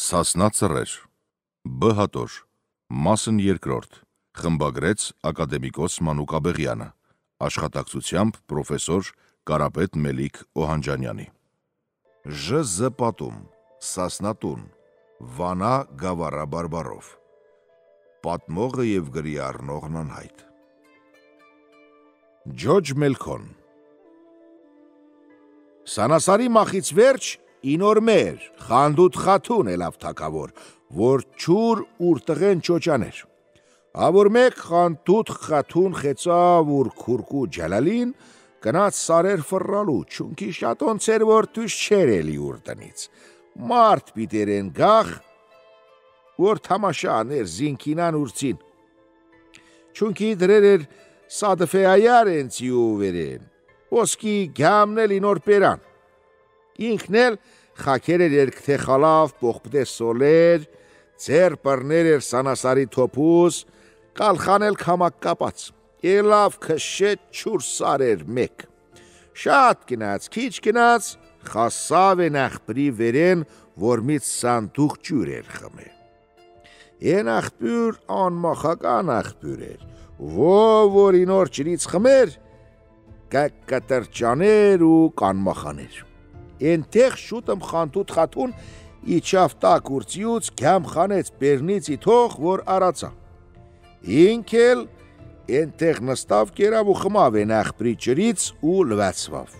Սասնա ծռեր, Բ հատոր, մասն երկրորդ, խմբագրեց ակադեմիկոս Մանուկ Աբեղյանը, աշխատակցությամբ պրոֆեսոր Կարապետ Մելիք Օհանջանյանի։ ԺԶ պատում, Սասնատուն, Վանա Գավառա բարբառով, պատմողը և գրի առնողն անհայտ։ Ջոջ Մելքոն։ Սանասարի մախից վերջ ինոր մեր, խանդուտ խաթուն էլավ թակավոր, որ չուր ուր տղեն չոճաներ։ Ավոր մեկ խանդուտ խաթուն խեցավ ուր քուրկու ջալալին, կնած սարեր ֆռալու, չունքի շատոն ծեր որ թուշ չեր էլի ուր տնից։ Մարդ պիտերեն գախ, որ թամաշաներ զինքինան ուրցին։ Չունքի դրեր էր սադվե այար ենցի ու վերեն, ոսկի գամնել ինոր պերան։ Ինքն էլ խաքեր էր երկթե խալավ, պողպտե սոլեր, ձեր պրներ էր սանասարի թոպուս, կալխան էլ կամակ կապած, էլավ քշետ չուր սար էր մեկ։ Շատ գնաց, քիչ գնաց, խասավ են աղբրի վերեն, որ միծ սանդուղ ջուր էր խմե։ Են աղբյուր անմախական աղբյուր էր, որ ինոր ջրից խմեր, կտրճաներ ու կանմախաներ։ Ենտեղ շուտմ խանդուտ խաթուն իչավ տակ ուրծիուց գամ խանեց բերնից իթող, որ արացա։ Ինք էլ ենտեղ նստավ կերավ ու խմավ են աղբրի ջրից ու լվացվավ։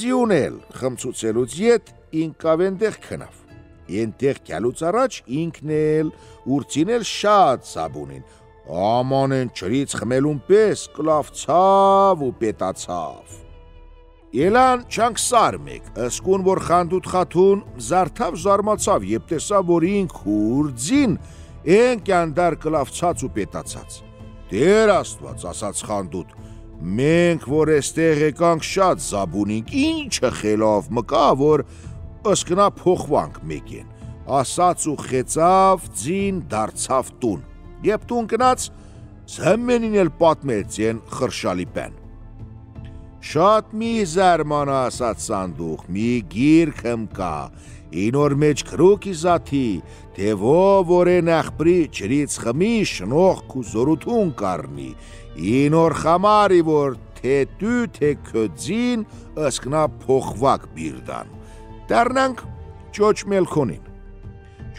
Ձյուն էլ խմցուցելուց ետ ինքավ ենտեղ քնավ։ Ենտեղ կյալուց առաջ ինքն էլ ուրծին էլ շատ սաբունին, աման են ջրից խմելուն պես կլավցավ ու պետացավ։ Ելան չանք սար մեկ, ըսկուն որ խանդուտ խաթուն զարդավ զարմացավ, եբ տեսավ, որ ինք ուրձին են կյանդար կլավցած ու պետացած։ Դեր աստված, ասաց խանդուտ, մենք որ էստեղ եկանք շատ զաբունինք, ինչը խելավ մկա, որ ըսկնա փոխվանք մեկ են, ասաց ու խեցավ, ձին դարձավ տուն, եբ տուն կնաց, զհմենին էլ պատմեց են խրշալի պեն։ Շատ մի զարմանա ասաց սանդուղ, մի գիրքմ կա, ինոր մեջ քրուկ իզաթի, թե որ են աղբրի ջրից խմի շնողք ու զորութուն կարնի, ինոր խամարի որ թե դու թե քձին ըսկնա փոխվակ բիրդան։ Դառնանք Ջոջ Մելքոնին։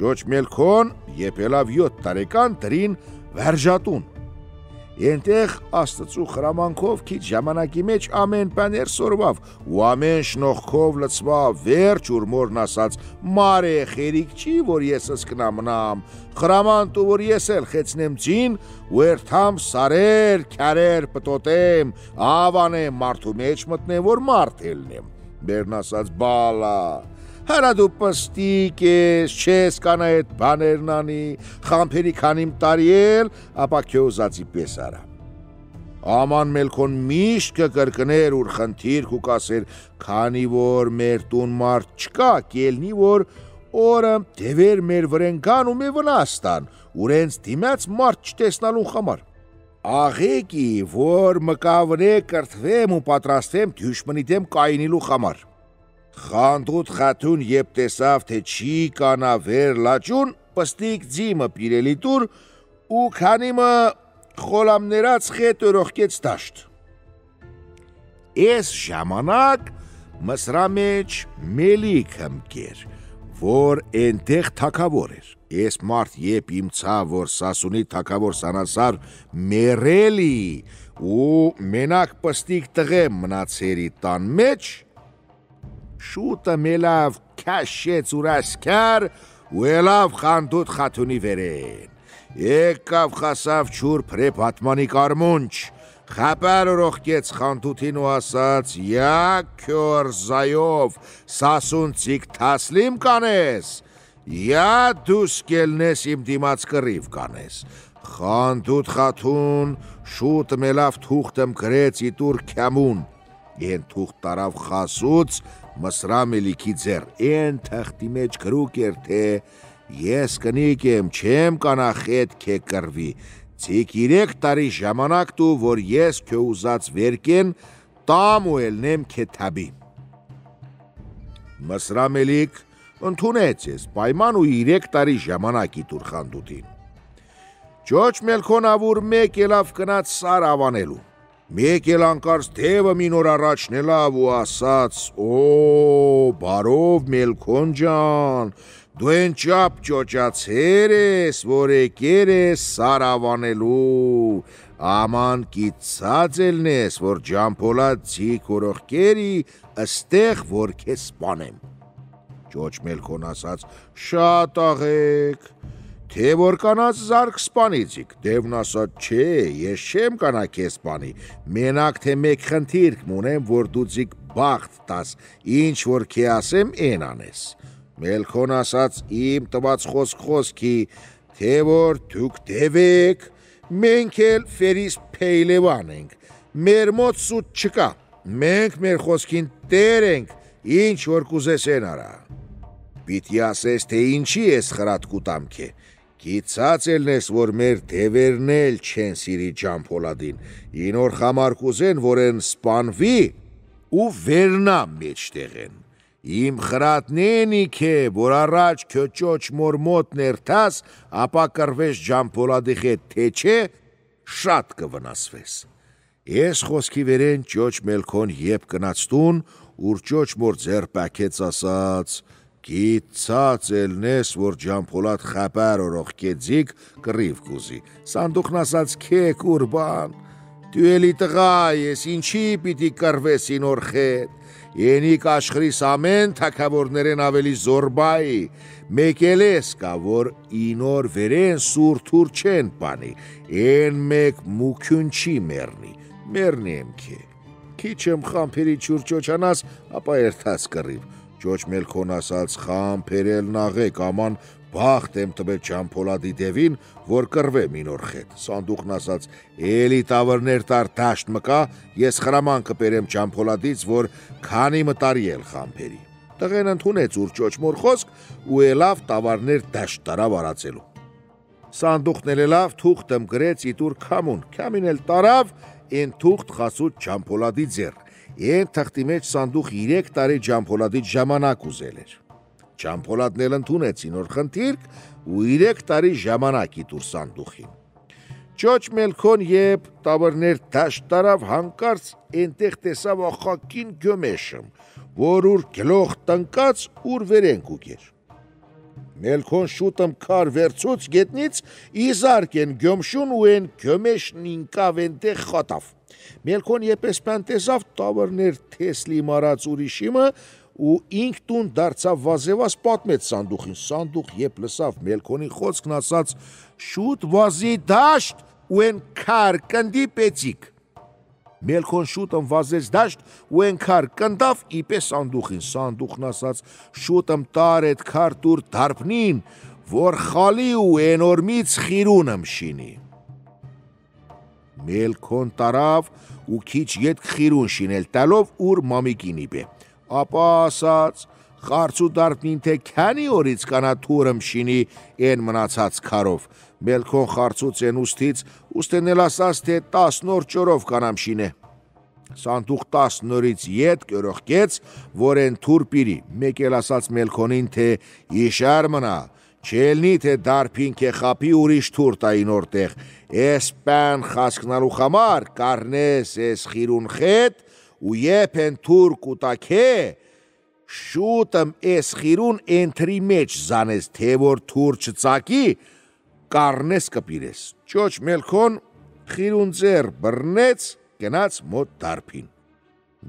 Ջոջ Մելքոն եպելավ 7 տարեկան դրին վերջատուն։ Ենտեղ աստծու խրամանքով քիչ ժամանակի մեջ ամեն բաներ սորվավ ու ամեն շնողքով լծվավ, վերջ ուր մորն ասաց մարե խերիկ չի, որ ես ըսկնամնամ, խրամանտ ու որ ես էլ խեցնեմ ձին ու երթամ սարեր, քարեր պտոտեմ, ավանեմ մարդու մեջ մտնեմ, որ մարդ ելնեմ։ Բերն ասաց բալա, հարա դու պստիկ ես, չես կանա էդ բաներն անի, խամպերի քանիմ տարիել, ապա քեոզացի պես արա։ Աման Մելքոն միշտ կկրկներ ուր խնդիր ու կասեր, քանի որ մեր տուն մարդ չկա, կելնի որ օրը դևեր մեր վրեն գան ու մե վնաստան, ուրենց դիմաց մարդ չտեսնալուն խամար։ Աղեկի, որ մկավնե կրթվեմ ու պատրաստվեմ դյուշմնիտեմ կայնիլու խամար։ Խանդուտ խաթուն եբ տեսավ, թե չի կանա վեր լաճուն, պստիկ ձիմը պիրելի տուր ու քանիմը խոլամներած խետ өрողկեց դաշտ։ Ես ժամանակ մսրա մեջ Մելիք հմկեր, որ ենտեղ թակավոր էր։ Ես մարդ եբ իմցա, որ Սասունի թակավոր Սանասար մերելի ու մենակ պստիկ տղեմ մնացերի տան մեջ, շուտը մելավ քաշեց ուրասքար ու ելավ խանդուտ խաթունի վերեն։ Եկավ խասավ չուր պրե պատմանի կարմունչ, խապար ուրողկեց խանդուտին ու ասաց, յա քյոր զայով սասունցիկ թասլիմ կանես, յա դուս կելնես իմ դիմաց կռիվ կանես։ Խանդուտ խաթուն շուտ մելավ թուղթմ գրեց իտուր քյամուն, են թուղթ տարավ խասուց մսրա Մելիքի ձեր, են թղթի մեջ գրուկ էր, թե ես կնիկ եմ, չեմ կանա խետ քե կրվի, ցիկ 3 տարի ժամանակ դու, որ ես քո ուզած վերկեն տամ ու ելնեմ քե թաբի։ Մսրա Մելիք ընդունեց ես պայման ու 3 տարի ժամանակի տուր խանդուտին։ Ջոջ Մելքոն ավուր մեկ ելավ կնաց սար ավանելու։ Մեկ էլ անկարծ թևը մի նոր առաջնելավ ու ասաց. բարով Մելքոն ջան, դու են ճապ ճոճացեր ես, որ եկեր ես սար ավանելու, աման կիցած ելնես, որ ջամփոլատ ձիգ օրողկերի ըստեղ, որ քեզ սպանեմ։ Ջոջ Մելքոն ասաց. շատ աղեք, թե որ կանաց զարկ սպանիցիք։ Դևն ասաց. չէ, ես չեմ կանա քեզ սպանի, մենակ թե մեկ խնդիրք մունեմ, որ դու ձիգ բախտ տաս, ինչ որ քե ասեմ են անես։ Մելքոն ասաց. իմ տված խոսքի, թե որ դուք դևեք, մենք էլ ֆերիս փեյլևան ենք, մեր մոտ սուտ չկա, մենք մեր խոսքին տեր ենք, ինչ որ կուզես են արա։ Պիտի ասես, թե ինչի ես խրատ կուտամ քե, կիցած ելնես, որ մեր դևերն էլ չեն սիրի ջամփոլադին, ինոր խամար կուզեն, որ են սպանվի ու վերնա մեջտեղ են։ Իմ խրատնենի քե, որ առաջ քո ճոճ մոր մոտ ներթաս, ապա կրվես ջամփոլադի հետ, թե չէ, շատ կվնասվես։ Ես խոսքի վերեն ճոճ Մելքոն եբ կնացտուն, ուր ճոճ մոր ձեր պակեց ասաց. կիցած ելնես, որ ջամփոլատ խապար օրող կեձիք կռիվ կուզի։ Սանդուխն ասաց. քե կուրբան, դու էլի տղա ես, ինչի պիտի կռվես ինոր խետ, ենիք աշխրիս ամեն թակավորներեն ավելի զորբայի, մեկ էլ ես կա, որ ինոր վերեն սուրթուր չեն պանի, են մեկ մուքյուն չի մերնի, մերնի եմ քե, քիչ եմ խամփերի չուր ճոճանաս, ապա երթաս կռիվ։ Ջոջ Մելքոն ասաց. խամփերել նաղեք, աման բախտ եմ տվել ջամփոլադի դևին, որ կռվեմ ինոր խետ։ Սանդուխն ասաց. էլի տավրներ տար դաշտ մկա, ես խրաման կպերեմ ջամփոլադից, որ քանի մտարի էլ խամփերի։ Տղեն ընդունեց ուր ճոճ մոր խոսք ու ելավ տավարներ դաշտ տարավ արածելու։ Սանդուխն էլ ելավ թուղթըմ գրեց իտուր քամուն, քամին էլ տարավ, են թուղթ խասուց ջամփոլադի ձեռ։ Են թղթի մեջ Սանդուխ 3 տարի ջամփոլադից ժամանակ ուզել էր։ Ջամփոլադն էլ ընդունեց ինոր խնդիրք ու 3 տարի ժամանակ իտուր Սանդուխին։ Ջոջ Մելքոն եբ տավրներ դաշտ տարավ, հանկարծ ենտեղ տեսավ ախակին գյոմեշմ, որ ուր գլոխ տնկած ուր վերեն կուգեր։ Մելքոն շուտըմ քար վերցուց գետնից, իզարկ են գյոմշուն ու են գյոմեշն ինկավ ենտեղ խատավ։ Մելքոն եպես պան տեսավ տավրներ թեսլի մարած ուրիշիմը ու ինք տուն դարձավ վազևաս պատմեց Սանդուխին։ Սանդուխ եբ լսավ Մելքոնի խոսքն ասաց. շուտ վազի դաշտ ու են քար կնդի պեցիկ։ Մելքոն շուտըմ վազեց դաշտ ու են քար կնդավ իպես Սանդուխին։ Սանդուխն ասաց. շուտըմ տար էդ քար տուր դարբնին, որ խալի ու են օրմից խիրունըմ շինի։ Մելքոն տարավ ու քիչ ետ խիրուն շինել տալով ուր մամիկինի բե։ Ապա ասաց. խարցու դարբնին թե քանի օրից կանա թուրըմ շինի են մնացած քարով։ Մելքոն խարցուց են ուստից, ուստեն էլ ասաց, թե 10 նոր ճորով կանամ շինե։ Սանդուխ 10 նորից ետ կյորողկեց, որ են թուր պիրի։ Մեկ էլ ասաց Մելքոնին, թե իշար մնա, չելնի թե դարբին քե խապի ուրիշ թուր տային օրտեղ, ես պան խասկնալու խամար կարնես ես խիրուն խետ ու եփ են թուր կուտակե, շուտըմ ես խիրուն ենթրի մեջ զանես, թե որ թուր չծակի, կարնես կպիրես։ Ջոջ Մելքոն խիրուն ձեր բռնեց, գնաց մոտ դարբին։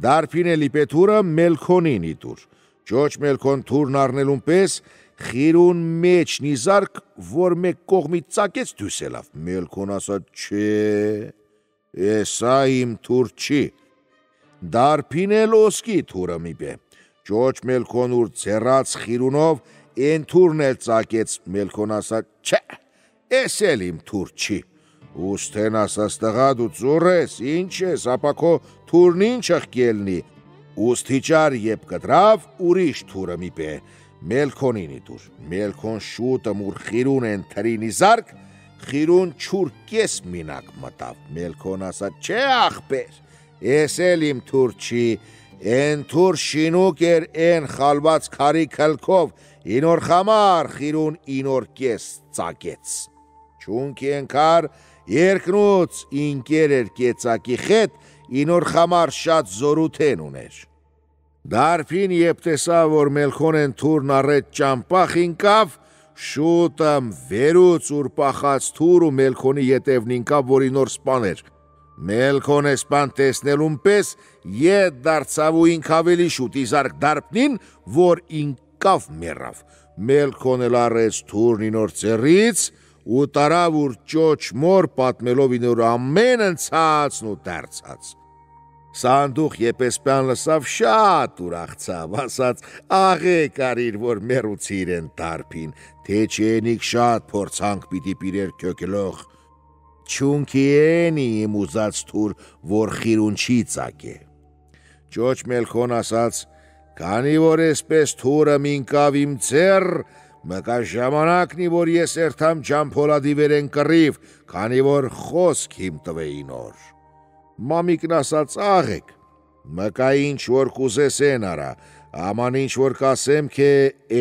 Դարբին էլի պետուրը Մելքոնին իտուր։ Ջոջ Մելքոն թուրն առնելուն պես խիրուն մեջ նիզարկ, որ մեկ կողմից ծակեց դուսելավ։ Մելքոն ասաց. չէ, եսա իմ թուր չի։ Դարբին էլ ոսկի թուրը մի բե։ Ջոջ Մելքոն ուր ձեռած խիրունով են թուրն էլ ծակեց։ Մելքոն ասաց. չէ, ես էլ իմ թուր չի։ Ուստեն ասաց տղա դու ծուռ ես, ինչ ես, ապա քո թուրն ինչ ըխկելնի։ Ուստիճար եբ կտրավ ուրիշ թուրը մի բե։ Մելքոնին իտուր։ Մելքոն շուտը մուր խիրուն են թրին իզարկ, խիրուն չուր կես մինակ մտավ։ Մելքոն ասաց. չէ ախպեր, ես էլ իմ թուր չի, Են թուր շինուկ էր են խալված քարի քլքով ինոր խամար խիրուն ինոր կես ծակեց։ Չունքի ենքար երկնուց ինկեր էր կեցակի խետ ինոր խամար շատ զորութեն ուներ։ Դարբին երբ տեսավ, որ Մելքոնեն թուրն առետ ճամպախ ինկավ, շուտը վերուց ուրպախած թուր ու Մելքոնի ետևն ինկավ, որ ինոր սպաներ։ Մելքոնը սպան տեսնելուն պես ետ դարձավ ու ինք ավելի շուտ իզարկ դարբնին, որ ինկավ մեռավ։ Մելքոնը լարեց թուրն ինոր ծերից ու տարավ ուր ճոչ մոր պատմելով ինոր ամեն ընցածն ու դարձած։ Սանդուխ Եպեսպյան լսավ շատ ուրախցավ, ասաց աղեք արիր, որ մեռուցիր են դարբին, թե չենիք շատ փորձանք պիտի պիրեր քյոքլող։ Չունքի ենի իմ ուզած թուր, որ խիրուն չի ծակե։ Ճոչ Մելքոն ասաց, քանի որ էսպես թուրը մինկավ իմ ձեռ, մկա ժամանակնի, որ ես երթամ ջամփոլադի վերեն կռիվ, քանի որ խոսք իմ տվեին օր։ Մամիկն ասաց աղեք, մկա ինչ որ կուզես են արա, աման ինչ որ կասեմ քե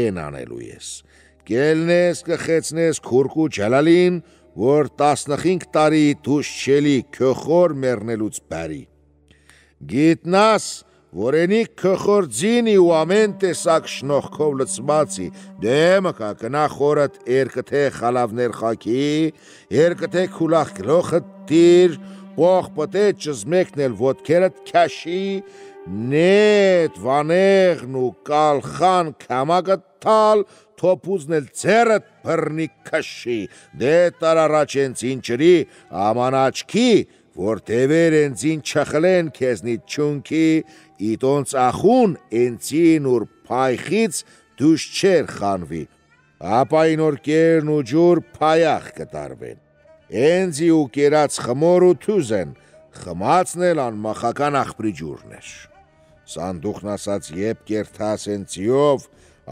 են անելու ես։ Կելնես կխեցնես քուրկու ջալալին, որ 15 տարի դուշ չելի քөхոր մեռնելուց բարի։ Գիտնաս, որ ենիք քөхոր ձինի ու ամեն տեսակ շնողքով լծվածի, դե մկա կնա խորդ երկթե խալավներ խակի, երկթե քուլախ գլոխը տիր, Պող պտետ ճզմեկնել ոտքերդ քաշի, նետ վանեղն ու կալխան կամակըտ տալ, թոպուզնել ձերդ բրնիկ քաշի, դե տարարաչ են ծինչրի, աման աչքի, որ տևեր են ծին չխլեն կեզնիտ չունքի, իտոնց ախուն ենցին ուր պայխից դուշ չեր խանվի, ապա ինոր կերն ու ջուր պայախ կտարվեն։ Ենձի ու կերած խմոր ու թուզ են, խմացն էլ անմախական աղբրի ջուրն էր։ Սանդուխն ասաց եբ կերթաս ենցիով,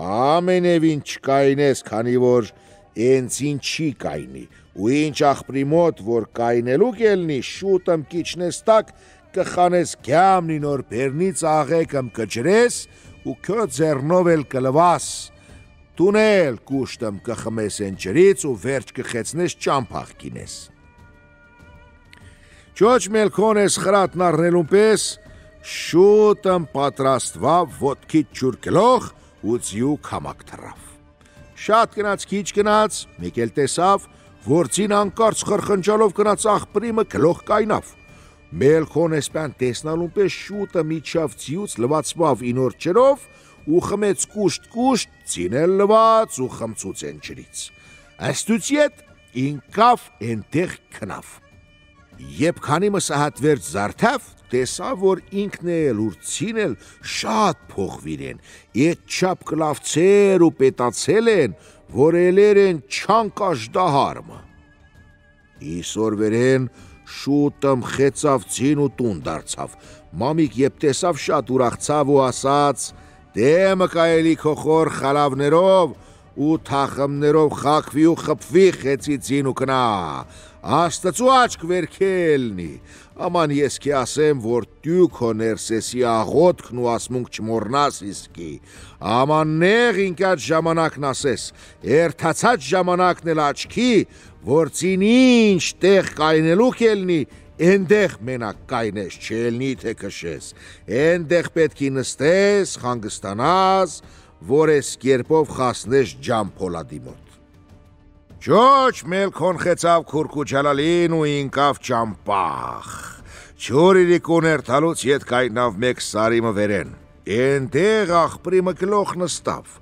ամենևին չկայնես, քանի որ ենցին չի կայնի, ու ինչ աղբրի մոտ, որ կայնելու կելնի, շուտըմ կիչնես տակ, կխանես գյամնի նոր բերնից աղեկըմ կջրես ու քո ձեռնով էլ կլվաս, տունել կուշտըմ կխմես են ջրից ու վերջ կխեցնես ճամփախ կինես։ Ճոչ Մելքոնես խրատն առնելուն պես շուտըմ պատրաստվավ ոտքից ջուր գլող ու ձիու կամակ թռավ։ Շատ գնաց քիչ գնաց, մեկ էլ տեսավ, որ ձին անկարծ խրխնջալով գնաց աղբրիմը գլող կայնավ։ Մելքոնեսպյան տեսնալուն պես շուտը միջավ ձիուց լվացվավ ինոր ջրով ու խմեց կուշտ ձինել լված ու խմցուց են ջրից։ Աստուց ետ ինկավ ենտեղ քնավ։ Եբ քանի մսահատ վերջ զարթավ, տեսավ, որ ինքն էլ ուր ցինել շատ փոխվիր են, ետ չափ կլավցեր ու պետացել են, որ էլեր են չանկ աժդահարմը։ Իսոր վերեն շուտըմ խեցավ ձին ու տուն դարձավ։ Մամիկ եբ տեսավ շատ ուրախցավ ու ասաց, դե մկայելի քո խոր խալավներով ու թախմներով խակվի ու խպվի խեցի ձին ու կնա, աստծու աչք վերքելնի, աման ես քե ասեմ, որ դու քո ներսեսի աղոտքն ու ասմունք չմորնաս իսկի, աման նեղ ինքած ժամանակն ասես, երթացած ժամանակն էլ աչքի, որ ձին ինչ տեղ կայնելու կելնի, Էնդեղ մենակ կայնես չելնի թե կշես, էնդեղ պետքի նստես, խանգստանաս, որ ես կերպով խասնես ջամփոլադի մոտ։ Ճոչ Մելքոն խեցավ քուրկու ջալալին ու ինկավ ճամպախ։ Չորիրիկ ուներ տալուց ետ կայնավ մեկ սարիմը վերեն, էնդեղ աղբրիմը գլող նստավ,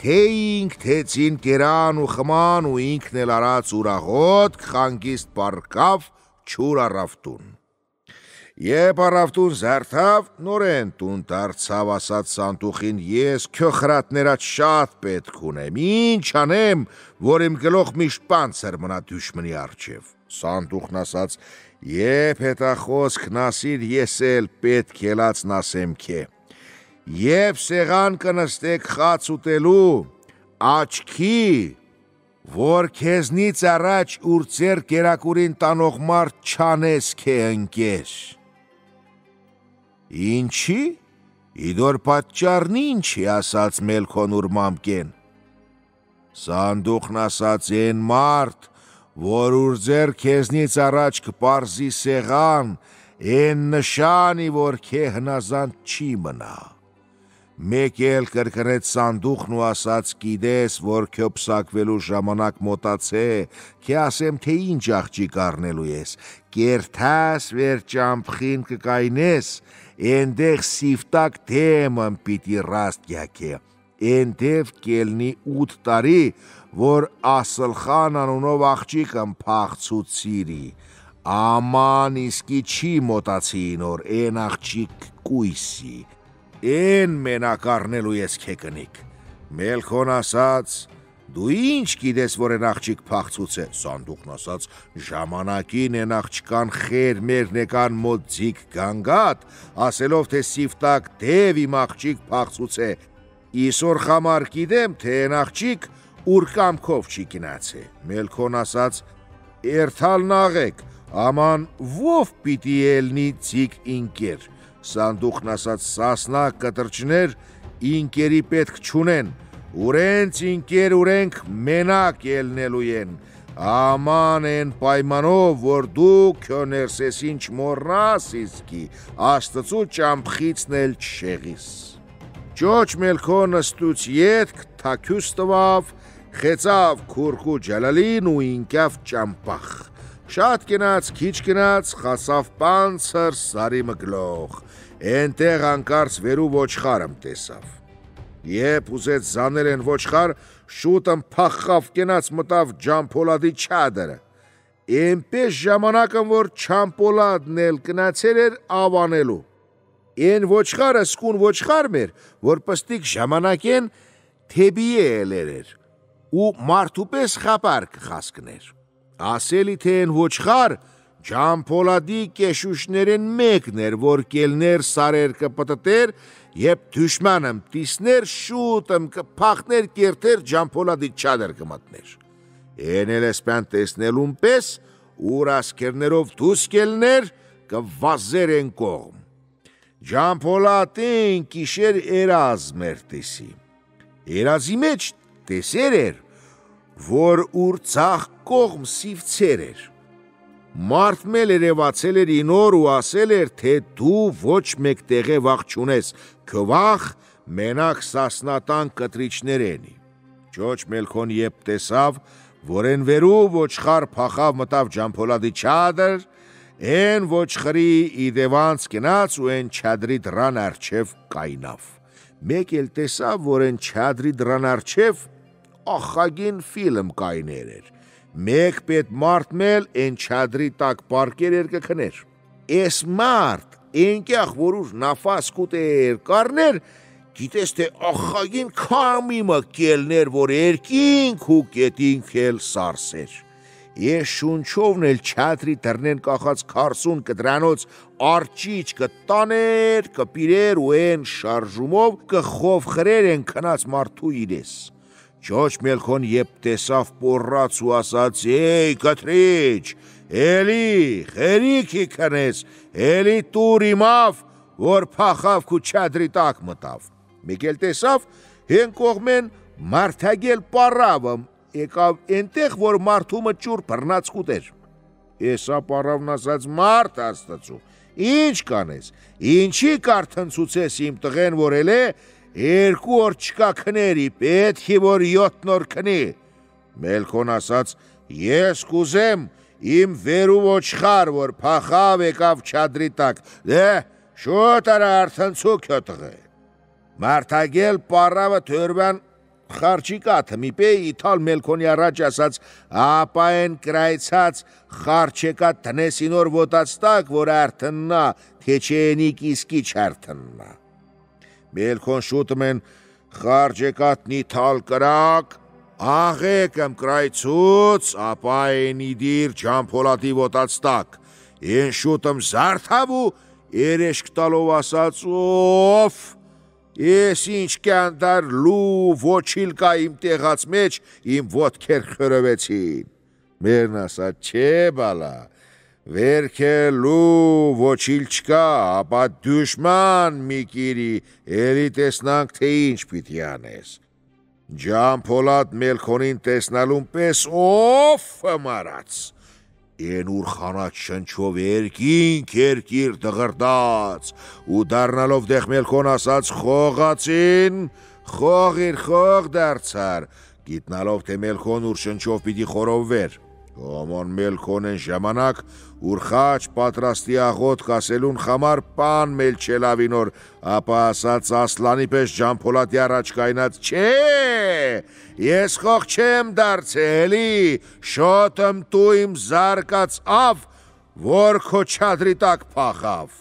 թե ինք թե ծին կերան ու խման ու ինքն էլ արած ուրաղոտ խանգիստ պարկավ չուր առավտուն։ Եբ առավտուն զարթավ, նորեն տուն դարձավ, ասաց Սանդուխին, ես քո խրատներած շատ պետք ունեմ, ինչ անեմ, որ իմ գլող միշտ պանցր մնա դուշմնի առջև։ Սանդուխն ասաց, եբ հետախոսքն ասիր, ես էլ պետք ելած նասեմ քե։ Եբ սեղան կնստեք խաց ուտելու, աչքի, որ քեզնից առաջ ուր ձեր կերակուրին տանող մարդ չանես քե ընկեր։ Ինչի, Իդոր պատճառն ինչ է, ասաց Մելքոն ուրմամկեն։ Սանդուղքն ասաց են մարդ, որ ուր ձեր քեզնից առաջ կպարզի սեղան, են նշանի, որ քե հնազանդ չի մնա։ Մեկ էլ կրկնեց սանդուղքն ու ասաց գիտես, որ քո պսակվելու ժամանակ մոտացե, քե ասեմ, թե ինչ աղջիկ առնելու ես, կերթաս վեր ճամփխին կկայնես, էնդեղ սիվտակ դեմն պիտի ռաստ գյակե, էնդև կելնի 8 տարի, որ Ասլխան անունով աղջիկն փախցուցիրի, աման իսկի չի մոտացի նոր, են աղջիկ կույսի, են մենակ առնելու ես քե կնիկ։ Մելքոն ասաց, դու ինչ գիտես, որ են աղջիկ փախցուց է, սանդուղքն ասաց, ժամանակին են աղջկան խեր մերնեկան մոտ ձիգ գանգատ, ասելով, թե սիվտակ դև իմ աղջիկ փախցուց է, իսոր խամար գիտեմ, թե են աղջիկ ուր կամքով չի գնացե։ Մելքոն ասաց, երթալ նաղեք, աման ով պիտի ելնի ձիգ ինկեր։ Սանդուղքն ասաց, սասնակ կտրճներ ինկերի պետք չունեն, ուրենց ինկեր ուրենք մենակ ելնելու են, աման են պայմանով, որ դու քո ներսեսին չմոռնաս իսկի, Աստծու ճամփխիցն էլ չշեղիս։ Ճոճ Մելքոն ըստուց ետք թաքյուս տվավ, խեցավ քուրքու ջալալին ու ինկավ ճամփախ։ Շատ գնաց, քիչ գնաց, խասավ պանցր սարի մգլող, ենտեղ անկարծ վերու ոչխարմ տեսավ։ Եբ ուզեց զանել են ոչխար, շուտն փախավ կենաց մտավ ջամփոլադի չադրը։ Էնպես ժամանակն, որ չամփոլադն էլ կնացել էր ավանելու։ Են ոչխարը սկուն ոչխար մեր, որ պստիկ ժամանակեն թեբիե ելեր էր, ու մարդուպես խապար կխասկներ։ Ասելի թե են ոչխար, ջամփոլադի կեշուշներեն մեկն էր, որ կելներ սարեր կպտտեր, եբ դուշմանım տիսներ, շուտım կփախներ կերտեր ջամփոլադի չադր կմատներ։ Էնել էսպյան տեսնելուն պես, ուր ասկերներով դուս կելներ, կվազեր են կողմ։ Ջամփոլադին կիշեր երազ մեր տեսի։ Երազի մեջ տեսեր էր, որ ուր ծախ կողմ սիվցեր էր։ Մարդ մել երևացել էր ինոր ու ասել էր, թե դու ոչ մեկ տեղե վաղ չունես, քո վաղ մենակ սասնատան կտրիչներ ենի։ Ճոճ Մելքոն եբ տեսավ, որ են վերու ոչխար փախավ մտավ ջամփոլադի չադր, են ոչխրի իդևանց գնաց ու են չադրի դրան արջև կայնավ։ Մեկ էլ տեսավ, որ են չադրի դրան արջև ախագին ֆիլմ կայներ էր։ Մեկ պետ մարդ մել են չադրի տակ պարկեր էր կքներ։ Էս մարդ, ենկյախ որ ուր նավաս կուտեր կարներ, գիտես թե ախագին կամիմը կելներ, որ երկինք ու կետինք էլ սարսեր։ Ես շունչովն էլ չադրի դրնեն կախած քարսուն կդրանոց արջիչ կտաներ, կպիրեր ու են շարժումով կխով խրեր են կնած մարդու իրես։ Ճոճ Մելքոն եբ տեսավ պորած ու ասաց, «Էй, կտրիչ, էլի, խերիքի կնես, էլի տուր իմավ, որ փախավ քու չադրի տակ մտավ»։ Մեկ էլ տեսավ, հեն կողմեն մարդագել պարավը, եկավ ենտեղ, որ մարդումը ճուր բռնած կուտեր։ Էսա պարավն ասաց, մարդ Աստծու, ինչ կանես, ինչի կարթնցուցես իմ տղեն, որ էլ է, երկու օր չկա քների, պետքի որ 7 օր քնի։ Մելքոն ասաց, ես կուզեմ իմ վերու ոչխար, որ փախավ եկավ չադրի տակ, դե շուտ արա արթնցու քո տղե։ Մարդագել պարավը թորբան խարչիկաթը միպե իթալ Մելքոնի առաջ ասաց, ապա են կրայցած խարչեկատ տնեսինոր ոտացտակ, որ արթննա, թե չենիկ իսկի չարթննա։ Մելքոն շուտում են խարչեկատն իթալ կրակ, աղեկմ կրայցուց, ապա են իդիր ջամփոլադի ոտացտակ, են շուտում զարթավ ու երեշք տալով ասաց, օֆ, ես ինչ կանդար լու ոչիլ կա իմ տեղած մեջ իմ ոտքեր խրովեցին։ Մերն ասաց, չէ բալա, վերքելու ոչիլ չկա, ապա դուշման մի կիրի, էլի տեսնանք, թե ինչ պիտի անես։ Ջամփոլատ Մելքոնին տեսնալուն պես օֆ մարած, են ուր խանած շնչով երկիր դղրդաց, ու դառնալով դեղ Մելքոն ասաց խողացին, խող դարձար, գիտնալով թե Մելքոն ուր շնչով պիտի խորովվեր։ Ոմոն Մելքոնեն ժամանակ ուր խաչ պատրաստի աղոտ կասելուն խամար պան մելչելավինոր, ապա ասաց ասլանի պես Ջամփոլատի առաջ կայնած, չէ, ես խող չեմ դարձելի, շոտըմ տու իմ զարկած ավ, որ քո չադրի տակ փախավ։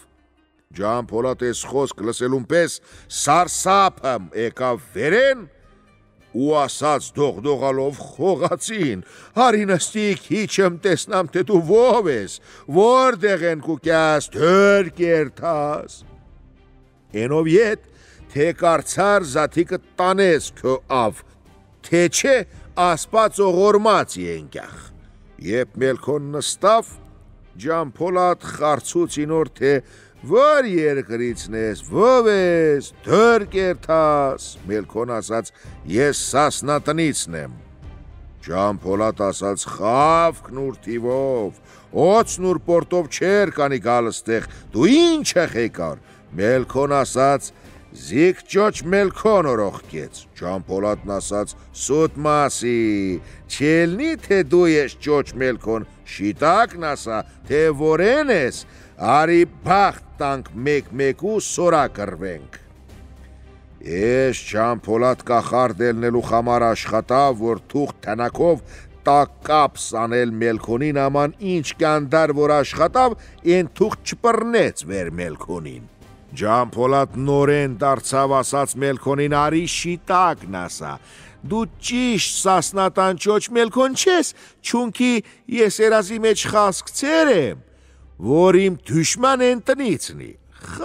Ջամփոլատ ես խոսք լսելուն պես սարսափըմ եկավ վերեն, ու ասաց դողդողալով խողացին, արի նստիկ հիչըմ տեսնամ, թե դու ով ես, որտեղ են քու կյաս, թր կերթաս։ Ենով ետ, թե կարցար զաթիկը տանես քո ավ, թե չէ ասպած օղորմած ենկյախ։ Եբ Մելքոն նստավ, Ջամփոլատ խարցուց ինոր, թե որ երկրիցն ես, ով ես, թր կերթաս։ Մելքոն ասաց, ես Սասնատնիցն եմ։ Ջամփոլատ ասաց, խավքն ուր թիվով, օծն ուր պորտով չեր կանի գալստեղ, դու ինչ եք եկար։ Մելքոն ասաց, զիք ճոչ Մելքոն օրոխկեց։ Ջամփոլատն ասաց, սուտ մասի, չելնի թե դու ես ճոչ Մելքոն, շիտակն ասա, թե որեն ես, արի բախտ տանք մեկ-մեկու սորա կրվենք։ Ես Ջամփոլատ կախարդ ելնելու խամար աշխատավ, որ թուղթ թանակով տակապս անել Մելքոնին, աման ինչ կանդար, որ աշխատավ, են թուղթ չպռնեց վեր Մելքոնին։ Ջամփոլատ նորեն դարձավ ասաց Մելքոնին, արի շիտակն ասա, դու ճիշտ Սասնատան ճոչ Մելքոն չես, չունքի ես երազի մեջ խասկցեր եմ, որ իմ դուշման են տնիցնի։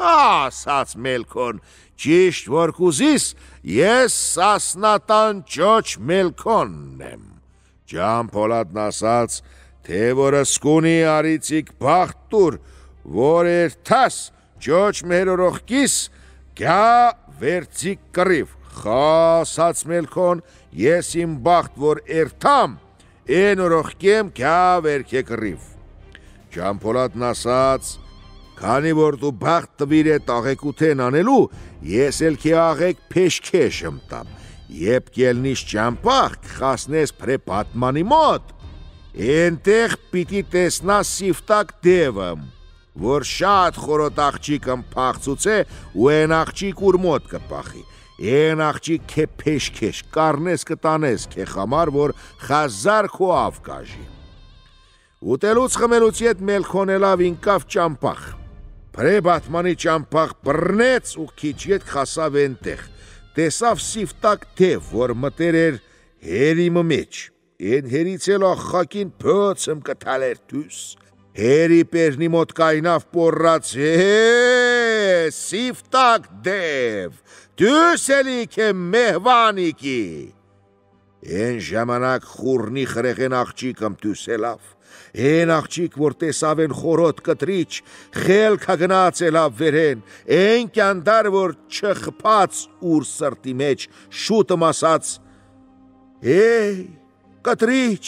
Ասաց Մելքոն, ճիշտ որ կուզիս, ես Սասնատան ճոչ Մելքոնն եմ։ Ջամփոլատն ասաց, թե որ սկունի արիցիկ բախտ տուր, որ երթաս ճոչ մեր օրոխկիս, գա վերցիկ կռիվ։ Ասաց Մելքոն, ես իմ բախտ որ երթամ, են օրոխկեմ գա վերքե կռիվ։ Ջամփոլատն ասաց, քանի որ դու բախտ տվիր էտ աղեկութեն անելու, ես էլ քե աղեք փեշքեշ ըմտամ, եբ կելնիշ ճամփախ կխասնես պրե պատմանի մոտ, ենտեղ պիտի տեսնաս սիվտակ դևըմ, որ շատ խորոտ աղջիկըմ փախծուց է ու են աղջիկ ուր մոտ կպախի, են աղջիկ քե փեշքեշ, կարնես կտանես քե խամար, որ խազար քո ավ կաժի։ Ուտելուց խմելուց ետ Մելքոն ելավ ինկավ ճամփախ, պրե բատմանի ճամփախ բռնեց ու քիչ ետ խասավ ենտեղ, տեսավ սիվտակ դև, որ մտեր էր հերի մեջ, են հերից էլ ախակին փոցըմ կթալեր թուս, հերի պերնի մոտ կայնավ պորրած, սիվտակ դև, դուս էլի քե մեհվանիկի։ Են ժամանակ խուրնի խրեղեն աղջիկըմ թուսելավ, են աղջիկ, որ տեսավ են խորոտ կտրիչ, խելք հագնաց ելավ վերեն, են կյանդար, որ չխպաց ուր սրտի մեջ, շուտըմ ասաց, կտրիչ,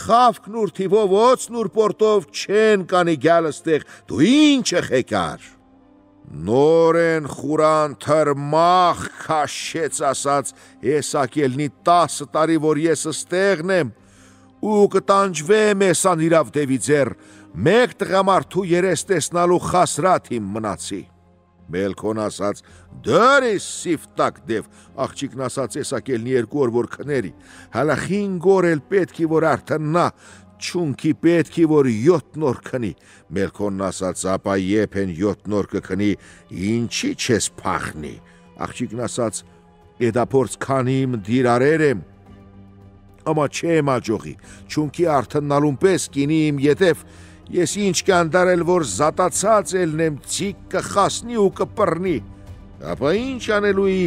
խավքն ուր թիվով, օծն ուր պորտով չեն կանի գյալստեղ, դու ինչ եք եկար։ Նորեն խուրան թրմախ քաշեց ասաց, եսակելնի 10 տարի, որ ես ստեղն եմ, ու կտանջվեմ էսան իրավ դևի ձեր, մեկ տղամարդու երես տեսնալու խասրատ իմ մնացի։ Մելքոն ասաց, դրիս սիվտակ դև, աղջիկն ասաց, եսակելնի 2 օր որ քների, հալա 5 օր էլ պետքի որ արդննա, չունքի պետքի որ 7 օր քնի։ Մելքոնն ասաց, ապա եփ են 7 օր կքնի, ինչի չես փախնի։ Աղջիկն ասաց, էդապորց քանիմ դիրարեր եմ, ամա չեմ աջողի, չունքի արդննալուն պես կինի իմ ետև, ես ինչ կանդարել, որ զատացած ելնեմ, ցիկ կխասնի ու կպռնի, ապա ինչ անելուի,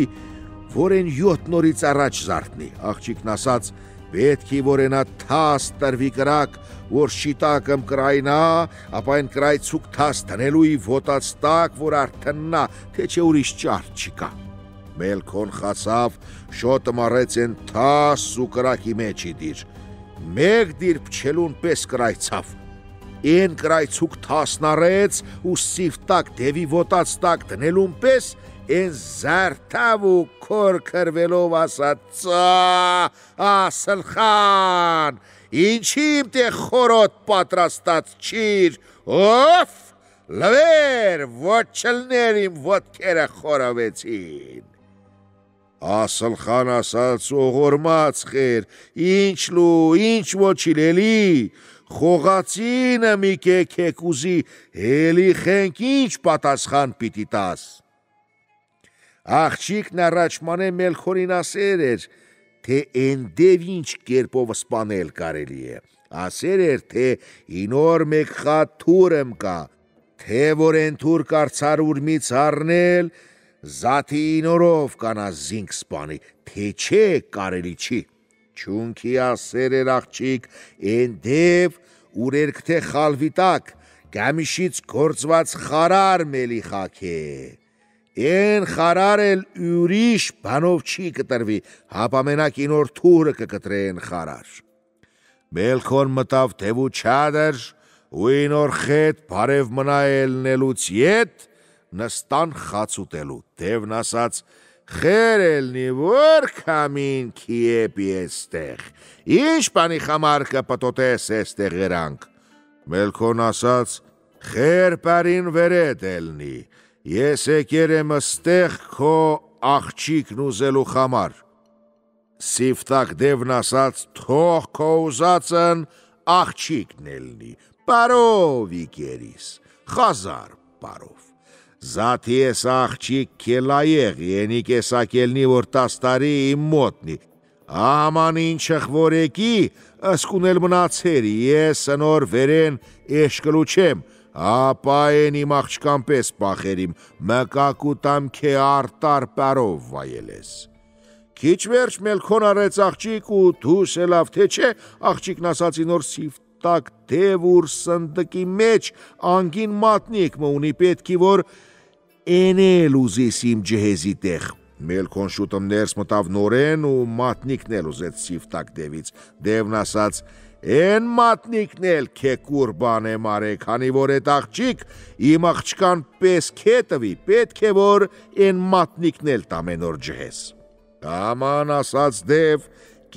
որ են 7 նորից առաջ զարթնի։ Աղջիկն ասաց, պետքի որ ենա թաս տրվի կրակ, որ շիտակըմ կրայնա, ապա են կրայցուկ թաս տնելույի ոտացտակ, որ արդննա, թե չէ ուրիշ ճար չիկա։ Մելքոն խացավ, շոտը մարեց են թաս ու կրակի մեջի դիր, մեկ դիր պչելուն պես կրայցավ, են կրայցուկ թասն արեց ու սիվտակ դևի ոտացտակ տնելուն պես, են զարդավ ու կոր կրվելով ասաց Ասլխան, ինչի իմ տե խորոտ պատրաստած չիր, ով, լվեր, ոչլներ իմ ոտքերը խորավեցին։ Ասլխան ասաց օղորմաց խեր, ինչ լու, ինչ ոչիլ էլի, խողացինը մի կեքեք ուզի, էլի խենք ինչ պատասխան պիտի տաս։ Աղջիկն առաջմանե Մելքոնին ասեր էր, թե են դև ինչ կերպով սպանել կարելի է, ասեր էր, թե ինոր մեկ խատ թուրմ կա, թե որ են թուր կարցար ուրմից առնել, զաթի ինորով կանա զինք սպանի, թե չէ կարելի չի, չունքի ասեր էր աղջիկ, են դև ուրերք թե խալվիտակ, գամիշից գործված խարար մելի խակ է, են խարար էլ ուրիշ բանով չի կտրվի, հապամենակ ինոր թուրը կկտրեն խարար։ Մելքոն մտավ թևու չադր, ու ինոր խետ բարև մնա ելնելուց ետ, նստան խաց ուտելու, թևն ասաց, խեր ելնի, որ կամին կիեպի էստեղ, ինչ բանի խամար կպտոտես էստեղ երանք։ Մելքոն ասաց, խեր պարին վերետ ելնի, ես եկեր եմ ստեղ քո աղջիկն ուզելու խամար։ Սիվտակ դևն ասաց, թող քո ուզածն աղջիկն ելնի, բարով իկերիս, խազար բարով։ Զաթի ես աղջիկ կելայեղ, ենի կեսակելնի, որ 10 տարի իմ մոտնի, աման ինչըխ որ եկի, ասկունել մնացեր, ես նոր վերեն էշկլու չեմ, ապա են իմ աղջկան պես պախերիմ, մկակուտամ կե արտար պարով վայել ես։ Քիչ վերջ Մելքոն արեց աղջիկ ու դուս էլավ թե չէ, աղջիկն ասացի նոր սիվտակ դև ուր սնդկի մեջ անգին մատնիկ մը ունի պետքի որ էնել ուզիս իմ ջհեզի տեղ։ Մելքոն շուտում ներս մտավ նորեն ու մատնիկն էլ ուզեց սիվտակ դևից, դևն ասաց, են մատնիկն էլ կեկուր բան եմ արե, քանի որ էտ աղջիկ իմ աղջկան պես կետվի, պետք է որ են մատնիկն էլ տամենոր ջհես։ Աման ասաց դև,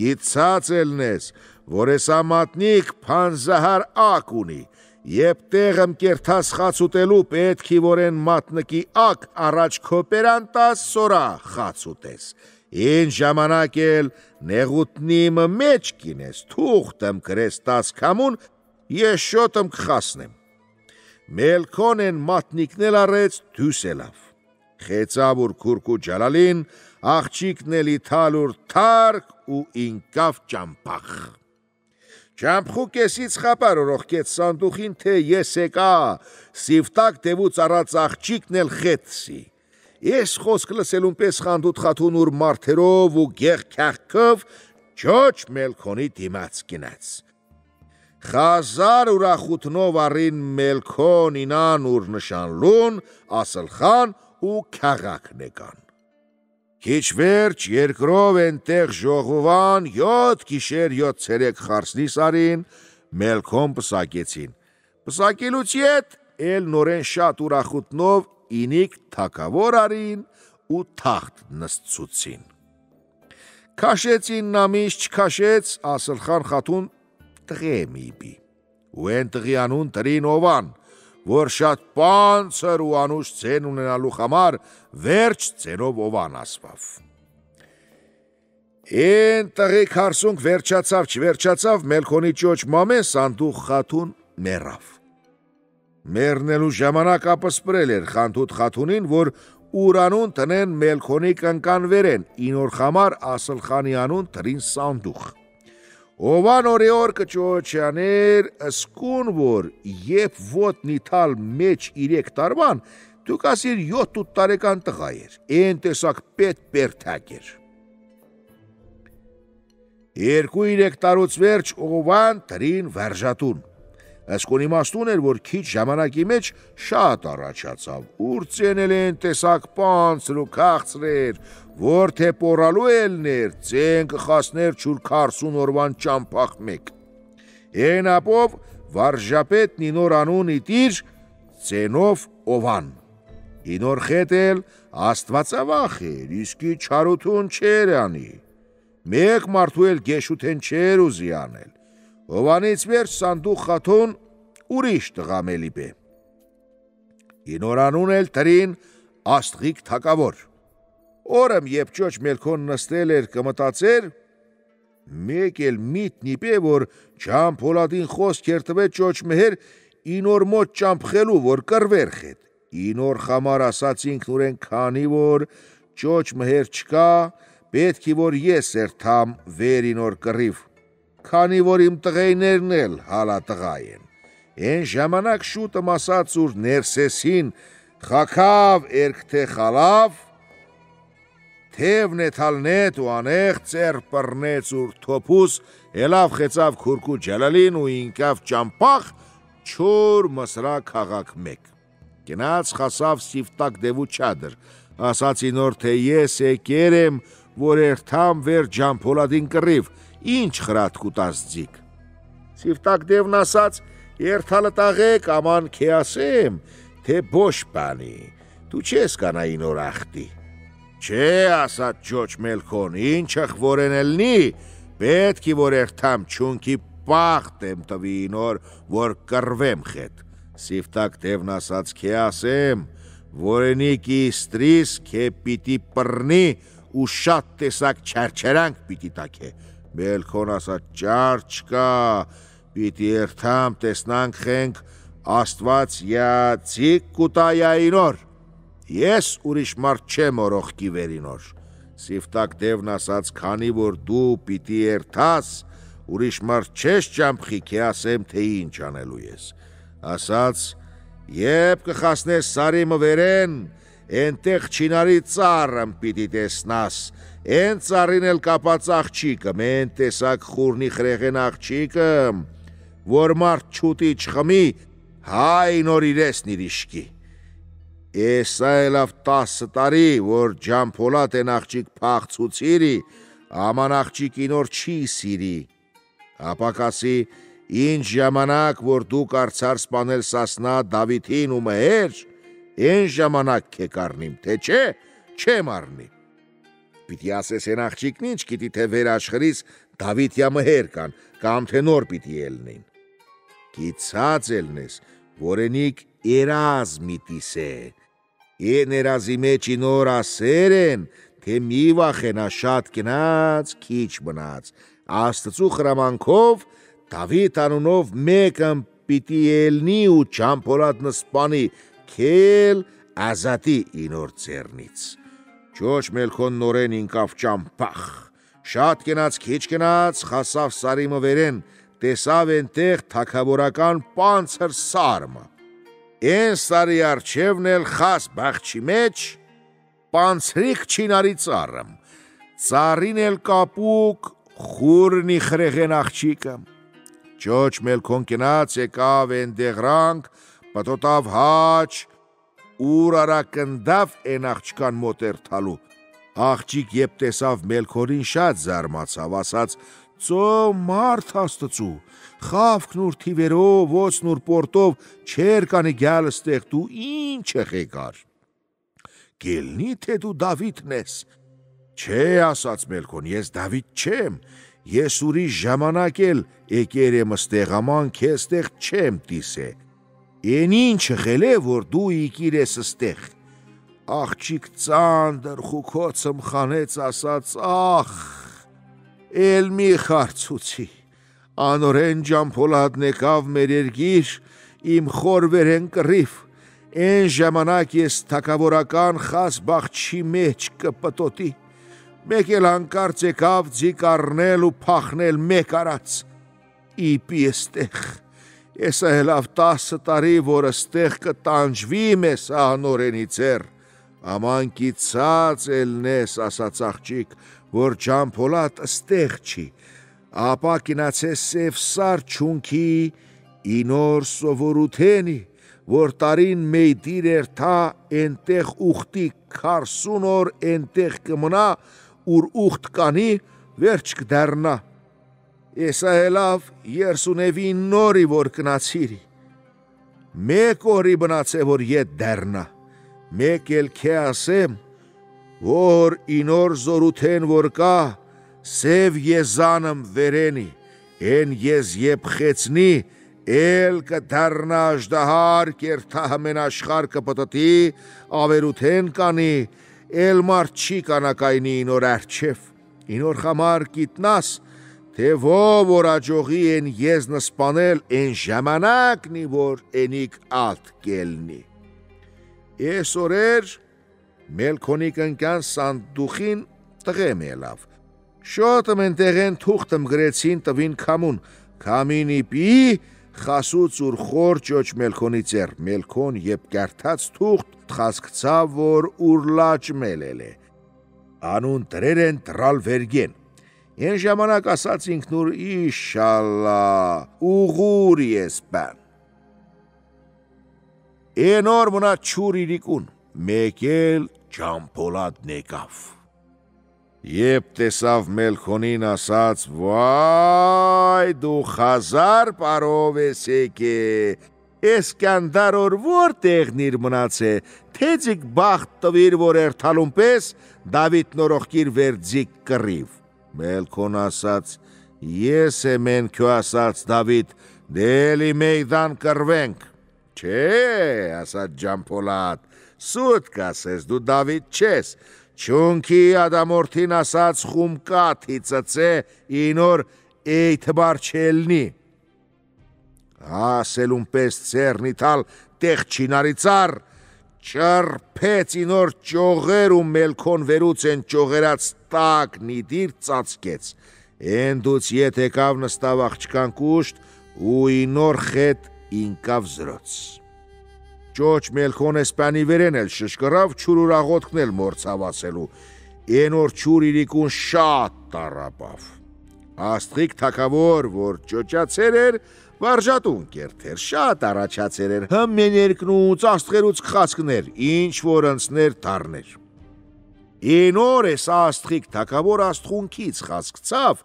գիցած ելնես, որ էսա մատնիկ փանզահար ակ ունի, Եբ տեղըմ կերթաս խաց ուտելու պետքի որ են մատնկի ակ առաջ կոպերան տաս սորա խաց ուտես, են ժամանակ էլ նեղուտնիմը մեջ կինես, թուղթըմ կրես տաս կամուն, ես շոտըմ կխասնեմ։ Մելքոն են մատնիկն էլ արեց դուս էլավ, խեցավ ուր քուրկու ջալալին, աղջիկն էլի թալուր թարկ ու ինկավ ճամպախ։ Ճամփխու կեսից խապար օրողքեց սանդուխին, թե ես եկա, սիվտակ դևուց առած աղջիկն էլ խեցի։ Ես խոսք լսելուն պես խանդուտ խաթուն ուր մարդերով ու գեղ կեղքով ճոչ Մելքոնի դիմաց կինաց։ Խազար ուրախութնով առին Մելքոն ինան ուր նշանլուն, Ասլխան ու քաղաքն եկան։ Քիչ վերջ երկրով ենտեղ ժողովան 7 գիշեր 7 ցերեկ խարսնիս արին, Մելքոն պսակեցին։ Պսակելուց ետ էլ նորեն շատ ուրախութնով ինիք թակավոր արին ու թախտ նստցուցին։ Քաշեցին նամիշ չքաշեց Ասլխան խաթուն տղե միբի, ու են տղի անուն տրին Օվան, որ շատ պանցր ու անուշ ցեն ունենալու համար վերջ ցենով Օվան ասվավ։ Են տղի քարսունք վերջացավ չվերջացավ Մելքոնի ճոչ մամեն սանդուխ խաթուն մեռավ։ Մեռնելու ժամանակ ապսպրել էր խանդուտ խաթունին, որ ուրանուն տնեն Մելքոնի կնկանվերեն, ինոր խամար Ասլխանի անուն տրին սանդուխ։ Օվան օրեոր կճոչաներ ասկուն որ եբ ոտ նիթալ մեջ 3 տարվան, դուք ասիր 7 տարեկան տղա էր, են տեսակ պետ պերթակ էր։ 2-3 տարուց վերջ Օվան տրին վարժատուն։ Ըսկոն իմաստուն էր, որ քիչ ժամանակի մեջ շատ առաջացավ, ուր ծենել են տեսակ պանցր ու քաղցրեր, որ թե պորալու էլներ, ծեն կխասներ չուր 40 օրվան ճամփախ մեկ։ Են ապով վարժապետ նինոր անուն իտիր ծենով Օվան։ Ինոր խետել աստվածավախ էր, իսկի չարություն չեր անի։ Մեկ մարդու էլ գեշութեն չեր ուզի անել։ Օվանից վերջ Սանդուղ խաթուն ուրիշ տղամելի բե։ Ինոր անուն էլ տրին Աստղիկ թակավոր։ Օրըմ երբ ճոճ Մելքոն նստել էր կմտածեր, մեկ էլ միտնի բե, որ Ջամփոլադին խոսք էր տվել ճոճ մեհեր ինոր մոտ ճամփխելու, որ կռվեր խետ։ Ինոր խամար ասաց ինքնուրեն քանի որ ճոճ մեհեր չկա, պետք է որ ես երթամ վեր ինոր կռիվ, քանի որ իմ տղայներն էլ հալա տղա են։ Են ժամանակ շուտը ասաց ուր ներսեսին խաքավ երգթե խալավ, թև նեթալնետ ու անեղ ծեր պռնեց ուր թոփուս ելավ խեցավ քուրկու ջալալին ու ինկավ ճամփախ չոր մսրա քաղաք մեկ։ Գնաց խասավ Սիվտակ դևու չադր, ասաց ինոր թե ես եկեր եմ, որ երթամ վեր Ջամփոլադին կռիվ, ինչ խրատ կուտած ձիկ։ Սիվտակ դևն ասաց, երթալը տաղեք աման քե ասեմ, թե բոշ բանի, դու չես կանա ինոր ախտի։ Չէ, ասաց ճոճ Մելքոն, ինչ ըխվորեն ելնի, պետք է որ երթամ չունքի պախտ եմ տվի ինոր, որ կռվեմ խետ։ Սիվտակ դևն ասաց քե ասեմ, որենիկ իստրիս քե պիտի պռնի ու շատ տեսակ չարչարանք պիտի տակե։ Մելքոն ասաց ճար չկա, պիտի երթամ տեսնանք խենք Աստված յա ձիկ կուտայա ինոր։ Ես ուրիշ մարդ չեմ օրոխքի վերինոր։ Սիվտակ դևն ասաց քանի որ դու պիտի երթաս, ուրիշ մարդ չես ճամփխի քե ասեմ թե ինչ անելու ես։ Ասաց երբ կխասնես սարիմը վերեն, ենտեղ չինարի ծառըմ պիտի տեսնաս, են ծառին էլ կապած աղջիկը, մեն տեսակ խուրնի խրեղեն աղջիկը, որ մարդ չուտի չխմի, հայ նոր իրեսն իրիշկի։ Էսա էլավ 10 տարի, որ Ջամփոլատ են աղջիկ փախցուցիրի, աման աղջիկ ինոր չի սիրի։ Ապակասի ինչ ժամանակ, որ դու կարցար սպանել Սասնա Դավիթին ու մհեր, են ժամանակ քե կառնիմ, թե չէ, չեմ առնի։ Պիտի ասես են աղջիկն ինչ գիտի թե վեր աշխրից Դավիթյա մհեր կան, կամ թե նոր պիտի ելնին։ Գիցած ելնես, որենիկ երազ միտիս է։ Են երազի մեջ ինոր ասեր են, թե մի վախենա շատ գնաց, քիչ մնաց, Աստծու խրամանքով Դավիթ անունով մեկն պիտի ելնի ու Ջամփոլադն սպանի, քել ազատի ինոր ձեռնից։ Ճոճ Մելքոն նորեն ինկավ ճամփախ, շատ գնաց քիչ գնաց, խասավ սարիմը վերեն, տեսավ ենտեղ թագավորական պանցր սարմը։ Են սարի արջևն էլ խաս բաղչի մեջ պանցրիկ չինարի ծառըմ, ծառին էլ կապուկ խուրնի խրեղեն աղջիկը։ Ճոճ Մելքոն կնաց եկավ են դեղրանք, պտոտավ հաչ, ուր արակնդավ են աղջկան մոտ էր թալու։ Աղջիկ եբ տեսավ Մելքորին շատ զարմացավ, ասաց ծո մարդ Աստծու, խավքն ուր թիվերով, ոցն ուր պորտով, չեր կանի գյալ ստեղ դու ինչ եղեկար։ Գելնի թե դու Դավիթն ես։ Չէ, ասաց Մելքոն, ես Դավիթ չեմ, ես ուրիշ ժամանակ էլ եկեր եմ ստեղ, աման քեզ ստեղ չեմ տիսե։ Են ինչ եղել է, որ դու իկիր ես ստեղ։ Աղջիկ ծանդր խուքոցմ խանեց, ասաց ախ, էլ մի խարցուցի, անորեն Ջամփոլադն եկավ մեր երգիր, իմ խորվերեն կռիվ, են ժամանակ ես թագավորական խաս բաղչի մեջ կպտոտի, մեկ էլ հանկարծ եկավ ձիկ առնել ու փախնել մեկ արած, իպի եստեղ, եսա հելավ 10 տարի, որ ստեղ կտանջվի մեզ անորենի ձեր, աման կիցած ելնես, ասաց աղջիկ, որ Ջամփոլատ ստեղ չի, ապա կնացե սև սար չունքի ինոր սովորութենի, որ տարին մեյդիր էր թա ենտեղ ուխտի 40 օր ենտեղ կմնա, ուր ուխտ կանի վերջ կդարնա։ Եսա հելավ 39 նորի որ կնացիրի։ Մեկ օրի բնացե որ ետ դարնա, մեկ էլ քե ասեմ, որ ինոր զորութեն որ կա, սև եզանմ վերենի, են եզ եբ խեցնի, էլ կդարնա աժդահար կերթա հմեն աշխար կպտտի, ավերութեն կանի, էլ մարդ չի կանակայնի ինոր արջև, ինոր խամար կիտնաս, թե որ աջողի են եզ նսպանել են ժամանակնի, որ ենիք ալտ կելնի։ Ես օրեր Մելքոնի կնկան սանդուխին տղեմ ելավ, շոտը մենտեղեն թուղթմ գրեցին տվին կամուն, կամինի պի խասուց ուր խոր ճոչ Մելքոնի ծեր, Մելքոն եբ կերթած թուղթ թխասկցավ, որ ուր լաչ մելել է, անուն տրեր են տրալ վերգեն, են ժամանակ ասաց ինքնուր իշալլա, ուղուր ես բան։ Են օր մնա չուր իրիկուն, մեկ էլ Ջամփոլատն եկավ։ Եբ տեսավ Մելքոնին ասաց, վայ դու խազար պարով ես եկե, Էսկանդար օր որտեղնիր մնացե, թեձիկ բախտ տվիր, որ երթալուն պես Դավիթ նորոխկիր վերձիկ կռիվ։ Մելքոն ասաց, ես եմ քո ասաց Դավիթ, դելի մեյդան կռվենք։ Չէ, ասաց Ջամփոլատ, սուտ կասես, դու Դավիթ չես, չունքի ադամորդին ասաց խումկատ հիծծե ինոր էյթբար չելնի։ Ասելուն պես ծերնի տալ տեղ չինարի ծար, ճրպեց ինոր ճողեր ու Մելքոն վերուց են ճողերած տակ նիդիր ծացկեց, են դուց ետ եկավ նստավ աղջկան կուշտ ու ինոր խետ ինկավ զրոց։ Ճոչ Մելքոն էսպանի վերեն էլ շշկրավ չուր ուրաղոտքն էլ մորցավացելու, են օր չուր իրիկուն շատ տարապավ։ Աստղիկ թակավոր, որ ճոճացեր էր, վարժատուն կերթեր, շատ առաջացեր էր, հմեն երկնուց, աստղերուց կխացկներ, ինչ որ ընցներ թարներ։ Են օր ես աստղիկ թակավոր աստղունքից խացկցավ,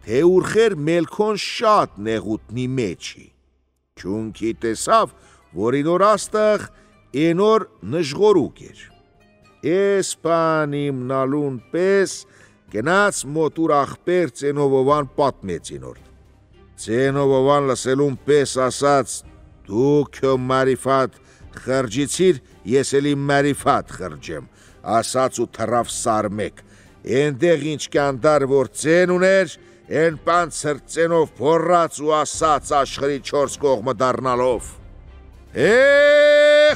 թե ուրխեր Մելքոն շատ նեղուտնի մեջի։ Չունքի տեսավ, որ ինոր աստղ ինոր նժղորուկ էր։ Էսպան իմնալուն պես գնաց մոտուր աղպեր ծենովովան պատմեց ինոր։ Ծենովովան լսելուն պես ասաց, դու քո մարիֆատ խրջիցիր, ես էլի մարիֆատ խրջեմ, ասաց ու թրավ սարմեք, ենտեղ ինչ կանդար, որ ծեն ուներ, են պանցր ծենով փորած ու ասաց աշխրի չորս կողմը դառնալով.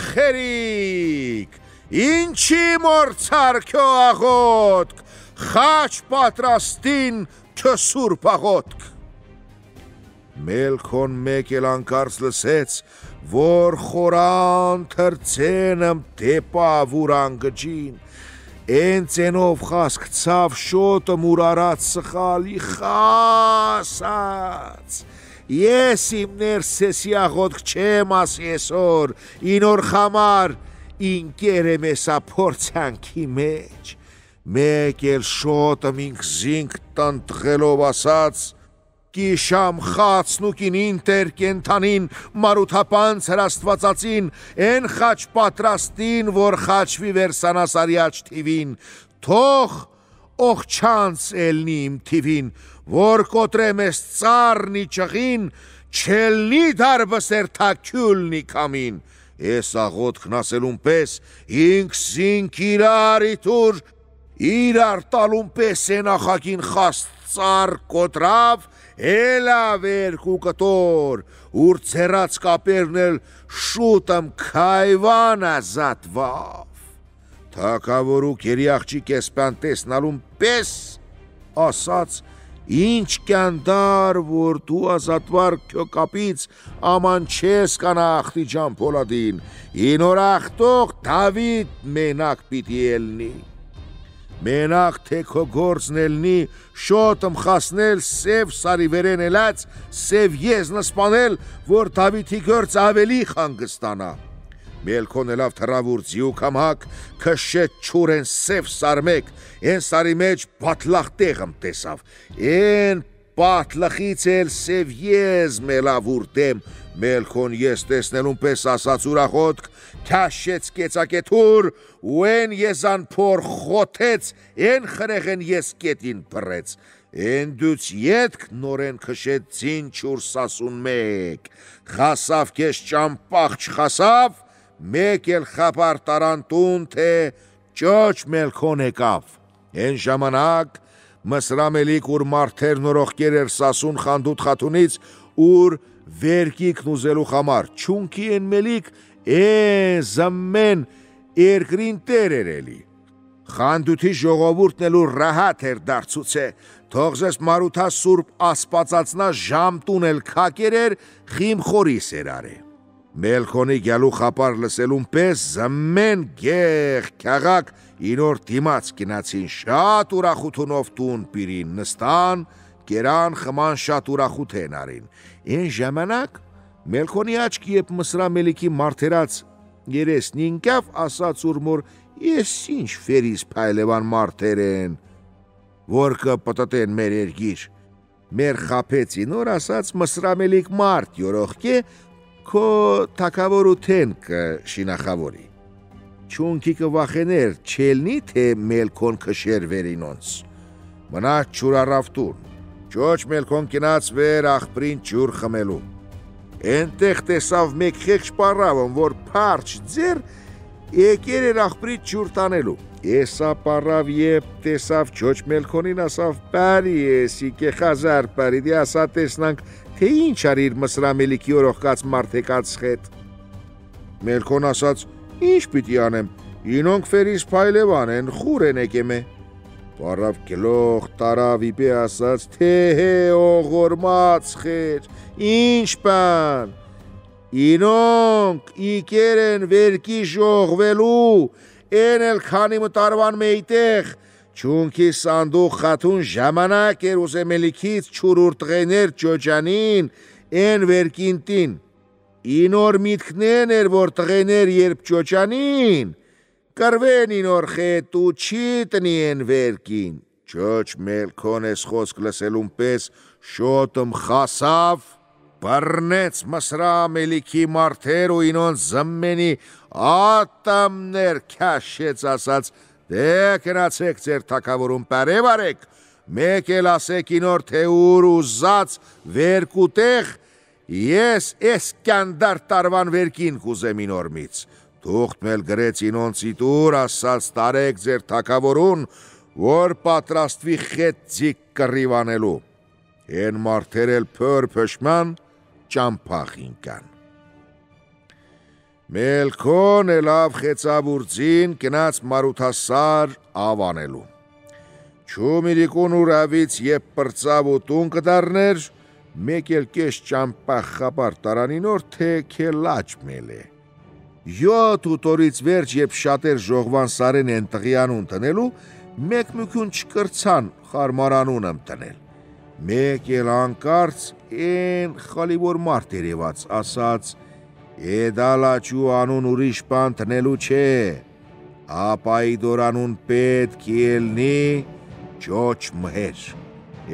Խերիկ, ինչի մորցար քո աղոտք, խաչ պատրաստին քո սուրբ աղոտք։ Մելքոն մեկ էլ անկարծ լսեց, որ խորան թրծենմ դեպավ ուրան գջին, են ծենով խասկցավ շոտը մուրարած սխալի խասած, ես իմ ներսեսի աղոտք չեմ աս եսոր, ինոր խամար ինկեր եմ եսա փորձանքի մեջ, մեկ էլ շոտը մինք զինք տնտղելով ասաց, Կիշամ խացնուկին ինտեր կենթանին, մարութապանց հրաստվածածին, են խաչ պատրաստին, որ խաչվի վերսանասարյաչ թիվին, թող օղչանց էլնի իմ թիվին, որ կոտրեմ ես ծարնի ճղին, չելնի դարբս երթակյուլնի կամին, ես աղոտքն ասելուն պես, ինք զինք իրար իտուր, իրար տալուն պես են ախակին խաստ ծար կոտրավ, Էլավ երկու կտոր, ուր ծերած կապերն էլ շուտմ քայվան ազատվավ։ Թակավորու կերի աղջիկ էսպան տեսնալուն պես, ասաց, ինչ կանդար, որ դու ազատվար քո կապից, աման չես կանա աղթի Ջամփոլատին, ինոր աղթող Դավիթ մենակ պիտի ելնի։ մենակ թե քո գործն ելնի շոտ ըմխասնել սև սարի վերեն ելած, սև եզնը սպանել, որ Դավիթի գործ ավելի խանգստանա։ Մելքոն ելավ թրավուր ձիու կամակ, քշեց չուրեն սև սարմեկ, են սարի մեջ բատլախտեղմ տեսավ, են բատլախից էլ սև եզ մելավուր դեմ, Մելքոն ես տեսնելուն պես ասաց ուրախոտք, քաշեց կեցակետուր, ու են եզան փոր խոթեց, են խրեղեն ես կետին բրեց, են դուց ետք նորեն քշեց ձին չուր 61, խասավ կես ճամպախ չխասավ, մեկ էլ խապար տարանտուն, թե ճոչ Մելքոն եկավ, են ժամանակ Մսրամելիք ուր մարդեր նորողկեր էր Սասուն խանդուտ խատունից, ուր վերկիքն ուզելու համար, չունքի են մելիք, զմեն երկրին տեր էր էլի։ Խանդութի ժողովուրդն էլ ուր ռահատ էր դարձուց է, թողզես մարութա սուրպ ասպացածնա ժամտուն էլ կակեր էր, խիմ խորիս էր արե։ Մելքոնի գյալու խապար լսելուն պես զմեն գեղ կաղակ ինոր դիմաց կինացին շատ ուրախութունով տուն պիրին նստան, կերան խման շատ ուրախութ են արին։ Են ժամանակ Մելքոնի աչքի եբ Մսրամելիքի մարդերած երեսն ինկավ ասաց ուրմոր ես ինչ ֆերիս պայլևան մարդեր են, որ կպտտեն մեր երգիր։ Մեր խապեցի նոր ասաց Մսրամելիք մարդ յորողք է, քո թակավորութեն կշինախավորի։ Չունքի կվախեներ չելնի, թե Մելքոն կշեր վերինոնց։ Մնաց չուր առավտուն, ճոչ Մելքոն կնաց վեր աղբրին ջուր խմելու։ Ենտեղ տեսավ մեկ խեքշ պարավն, որ պարչ ձեր եկեր էր աղբրի ջուր տանելու։ Եսա պարավ եբ տեսավ ճոչ Մելքոնին ասավ պարի եսի կեխազար պարի, դի ասա տեսնանք, թե ինչ արիր Մսրամելիքի օրողկած մարդեկած խետ։ Մելքոն ասաց, ինչ պիտի անեմ, ինոնք ֆերիս պայլևան են, խուր են եկեմ է։ Պարավ գլող տարավ իպե ասաց, թե հե օղորմաց խեր, ինչ պան, ինոնք իկեր են վերկի ժողվելու, են էլ քանի մտարվան մեյտեղ, չունքի սանդուղ խատուն ժամանակ էր ուզեմելիքից չուրուր տղեներ ճոճանին, են վերկինտին, ինոր միտքնեն էր, որ տղեներ երբ ճոճանին, կրվեն ինոր խետ ու չի տնի են վերկին, ճոչ Մելքոն ես խոսք լսելուն պես շոտմ խասավ, բռնեց Մսրամելիքի մարդեր ու ինոն զմմենի ատամներ քաշեց ասաց, դե կնացեք ձեր թակավորում պարև արեք, մեկ էլ ասեք ինոր թե ուր ուզած վերկուտեղ, ես կանդար տարվան վերկին կուզեմ ինորմից, թուղթ մել գրեց ինոնցի տուր, ասաց տարեք ձեր թակավորուն, որ պատրաստվի խետ ձիկ կռիվանելու, են մարդեր էլ փոր փշման, ճամփախ ինկան։ Մելքոն ելավ խեցաբուրձին կնաց մարութասար ավանելու։ Չումիրիկուն ուրավից եբ պրծավ ու տուն կդարներ, մեկ էլ կես ճամփախ խապար տարանինոր, թե կելաչ մել է։ Յոթ ուտորից վերջ եբ շատեր ժողվան սարեն են տղյանուն տնելու, մեկ մükün չկրցան խարմարանուն եմ տնել։ Մեկ էլ անկարծ են խալիվոր մարդ երևաց, ասաց, էդալաչու անուն ուրիշ բան տնելու չէ, ապայդոր անուն պետք ելնի ճոչ մհեր,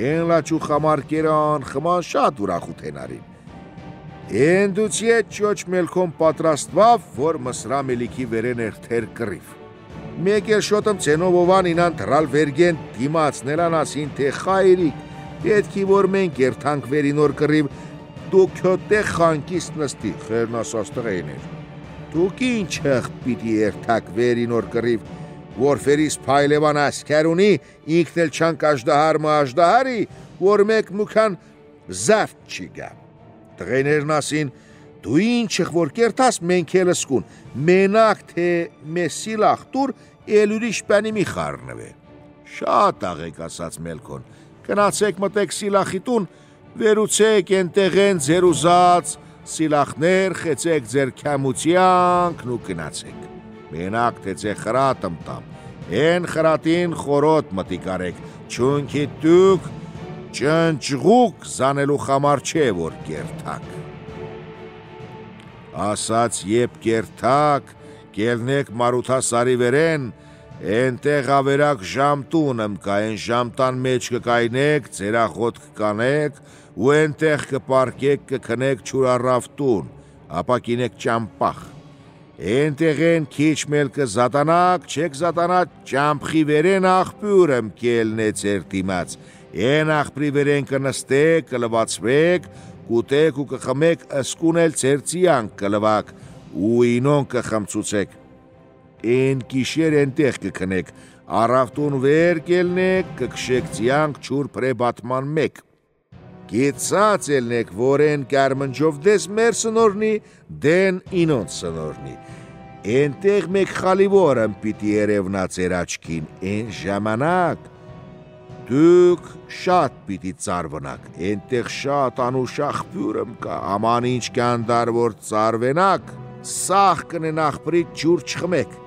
են լաչու խամարկերան խման շատ ուրախութ են արին։ Են դուց ետ ճոչ Մելքոն պատրաստվավ, որ Մսրամելիքի վերեն երթեր կռիվ։ Մեկ էլ շոտմ ցենովովան ինան դրալ վերգեն դիմացնելան ասին, թե խայրիկ, պետքի որ մենք երթանք վերինոր կռիվ, դուք հյոտեղ խանքիստ նստի, խերն ասաց տղեներ, դուք ինչ հեղտ պիտի երթակ վերինոր կռիվ, որ ֆերիս պայլևան ասկեր ունի, ինքն էլ չանք աժդահար մը աժդահարի, որ մեկ մուքան զավտ չի գա։ Տղեներն ասին, դու ինչեղ որ կերտաս մենք էլ սկուն, մենակ թե մեսի լախտուր էլ ուրիշ պանի մի խարնվե։ Շատ աղեք ասաց Մելքոն, կնացեք մտեք սիլախիտուն, վերուցեք ենտեղեն ձեր ուզած, սիլախներ խեցեք ձեր կամությանքն ու կնացեք։ Մենակ թե ձեր խրատմ տամ, Են խրատին խորոտ մտիկ արեք, չունքի դուք ճնճղուկ զանելու համար չէ, որ կերթակ։ Ասաց եբ կերթակ, կելնեք Մարութասարի վերեն, ենտեղ ավերակ ժամտունըմ կա, են ժամտան մեջ կկայնեք, ծերախոտ կկանեք, ու ենտեղ կպարկեք կքնեք չուրարավտուն, ապա կինեք ճամպախ։ Ենտեղ են քիչ մել կզատանակ, չեք զատանակ ճամպխի վերեն աղբյուրըմ կելն է ծեր դիմաց, են աղբրի վերեն կնստեք, կլվացվեք, կուտեք ու կխմեք ասկունել ծեր ծիանք կլվակ, ու ինոն կխմցուցեք։ Են կիշեր ենտեղ կքնեք, առավտուն վեր կելնեք, կքշեք ծիանք չուր պրեբատման մեկ։ Գիծած ելնեք, որ են կարմնջով դես մեր սնորնի, դեն ինոն սնորնի։ Ենտեղ մեկ խալիվորըմ պիտի երևնա ծեր աչքին, են ժամանակ, դուք շատ պիտի ծարվնակ, ենտեղ շատ անուշ աղբյուրըմ կա, աման ինչ կանդար որ ծարվենակ, սաղ կնեն աղբրիտ ջուր չխմեք,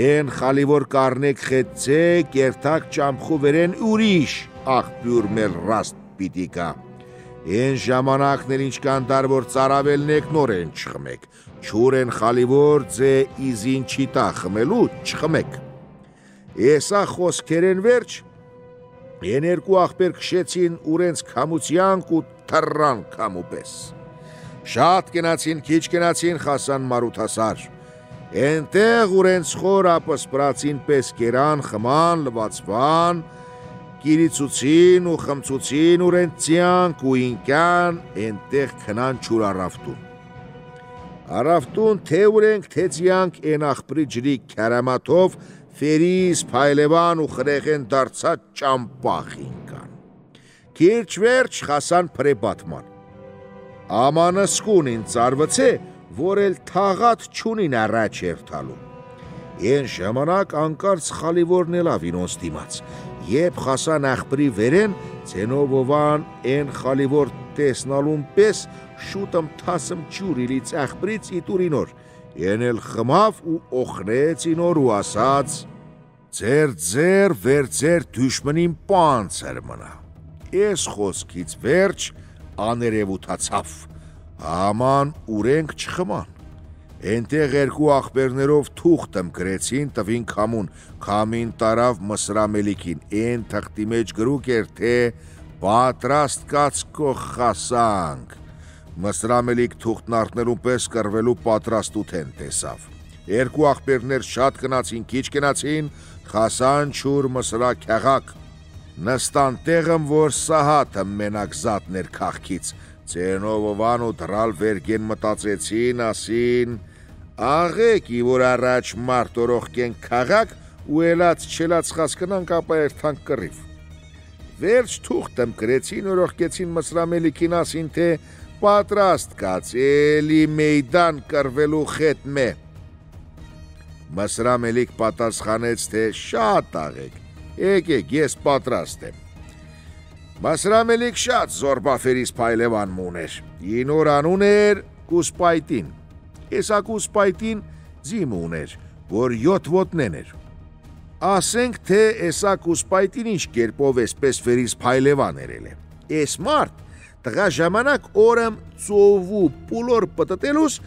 են խալիվոր կարնեք խեցեք, երթակ ճամխու վերեն ուրիշ աղբյուր մել ռաստ պիտի կա, են ժամանակներ ինչ կանդար որ ծարավելնեք նոր են չխմեք, չուր են խալիվոր ձե իզին չիտա խմելու չխմեք, եսա խոսքեր են վերջ, են երկու աղբեր քշեցին ուրենց կամուցյանք ու թռան կամու պես, շատ կենացին, քիչ կենացին խասան Մարութասար, ենտեղ ուրենց խոր ապսպրացին պես կերան, խման, լվացվան, կիրիցուցին ու խմցուցին ուրենց ծիանք ու ինկյան, ենտեղ քնան չուր առավտուն։ Առավտուն թե ուրենք թե ծիանք են աղբրի ջրի կարամատով ֆերիս, փայլևան ու խրեղեն դարձած ճամպախ ինկան։ Քիչ վերջ խասան պրեբատման։ Ամանսկունին ծարվցե, որ էլ թաղատ չունին առաջ երթալու։ Են ժամանակ անկարծ խալիվորն ելավ ինոնց դիմաց, եբ խասան աղբրի վերեն, ծենովովան են խալիվոր տեսնալուն պես, շուտըմ թասմ ջուր իլից աղբրից իտուրինոր, են էլ խմավ ու օխնեց ինոր ու ասաց, ձեր վեր ձեր դուշմնին պանցր մնա, ես խոսքից վերջ աներևութացավ, աման ուրենք չխման, ենտեղ երկու աղբերներով թուղթըմ գրեցին տվին կամուն, կամին տարավ մսրամելիքին, են թղթի մեջ գրուկ էր, թե պատրաստ կացկո խասանք, մսրամելիք թուղթն արտնելու պես կրվելու պատրաստութ են տեսավ, երկու աղբերներ շատ կնացին, քիչ կնացին, խասան չուր մսրա կեղակ, նստան տեղըմ, որ սահատըմ մենակ զատներ կաղքից, ծենովովան ու դրալ վերգեն մտածեցին, ասին, աղեքի, որ առաջ մարդորող կեն կաղակ ու էլած չելած խասկնանք ապա երթանք կռիվ։ Վերջ թուղթըմ գրեցին, օրողկեցին մսրամելիքին ասին, թե պատրաստ կաց, էլի մեյդան կրվելու խետ մե։ Մսրամելիք պատասխանեց, թե շատ աղեք, եկեք, ես պատրաստ եմ։ Մսրամելիք շատ զորբաֆերիս պայլևան մուներ, ինոր անուն էր կուսպայտին, եսա կուսպայտին ձիմ ուներ, որ 7 ոտնեն էր։ Ասենք, թե եսա կուսպայտին ինչ կերպով էսպես վերիս պայլևան երել է։ Ես մարդ, տղա ժամանակ օրըմ ծովու պուլոր պտտելուս,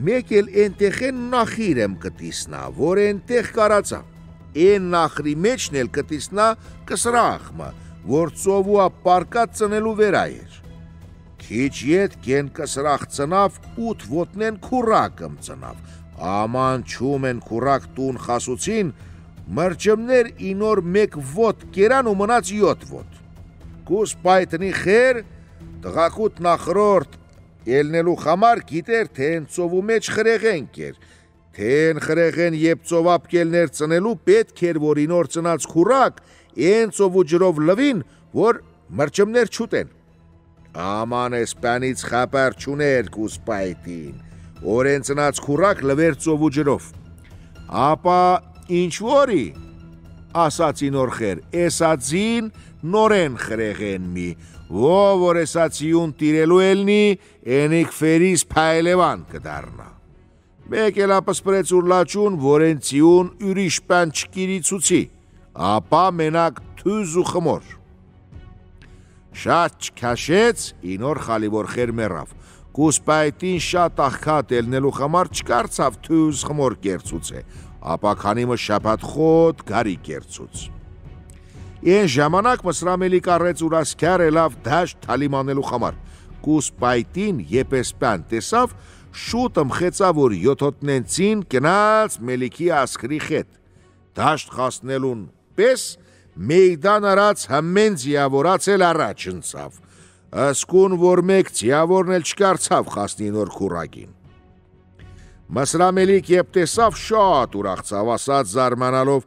մեկ էլ ենտեղ նախիրեմ կտիսնա, որ ենտեղ կարացա, են նախրի մեջն էլ կտիսնա կսրախմը, որ ծովուա պարկած ծնելու վերա էր։ Քիչ ետ կեն կսրախ ծնավ 8 ոտնեն քուրակըմ ծնավ, աման չում են քուրակ տուն խասուցին, մրջմներ ինոր մեկ ոտ կերան ու մնաց 7 ոտ։ Կուս պայտնի խեր, տղակուտ նախրորդ ելնելու խամար գիտեր, թե են ծովու մեջ խրեղեն կեր, թե են խրեղեն եբ ծովապ կելներ ծնելու պետք էր, որ ինոր ծնած քուրակ են ծովու ջրով լվին, որ մրջմներ չուտեն։ Աման էսպանից խապար չուներ կուսպայտին, օրեն ծնած քուրակ լվեր ծովու ջրով։ Ապա ինչ որի, ասացին օրխեր, էսացին նորեն խրեղեն մի, որ էսացիուն տիրելու ելնի, ենիք ֆերիս պայլևան կդարնա։ մեկ էլ ապսպրեց ուր լաճուն, որ են ծիուն ուրիշ պան չկիրիցուցի, ապա մենակ թուզ ու խմոր։ Շատ չքաշեց, ինոր խալիվոր խեր մերավ, կուսպայտին շատ աղքատ ելնելու խմար չկարցավ թուզ խմոր կերցուց է, ապա քանիմը շապատ խոտ գարի կերցուց։ Են ժամանակ Մսրամելի կարեց ուրասքյար ելավ դաշտ թալիմանելու խմար, կուսպայտին եպեսպան տեսավ, շուտ ըմխեցավ, որ յոթոտնենցին կնաց մելիքի ասկրի խետ, դաշտ խասնելուն պես մեյդան արած հմեն ձիավորած էլ առաջ ընցավ, ասկուն որ մեկ ձիավորն էլ չկարցավ խասնի նոր քուրակին։ Մսրամելիք եբ տեսավ շատ ուրախցավ, ասած զարմանալով,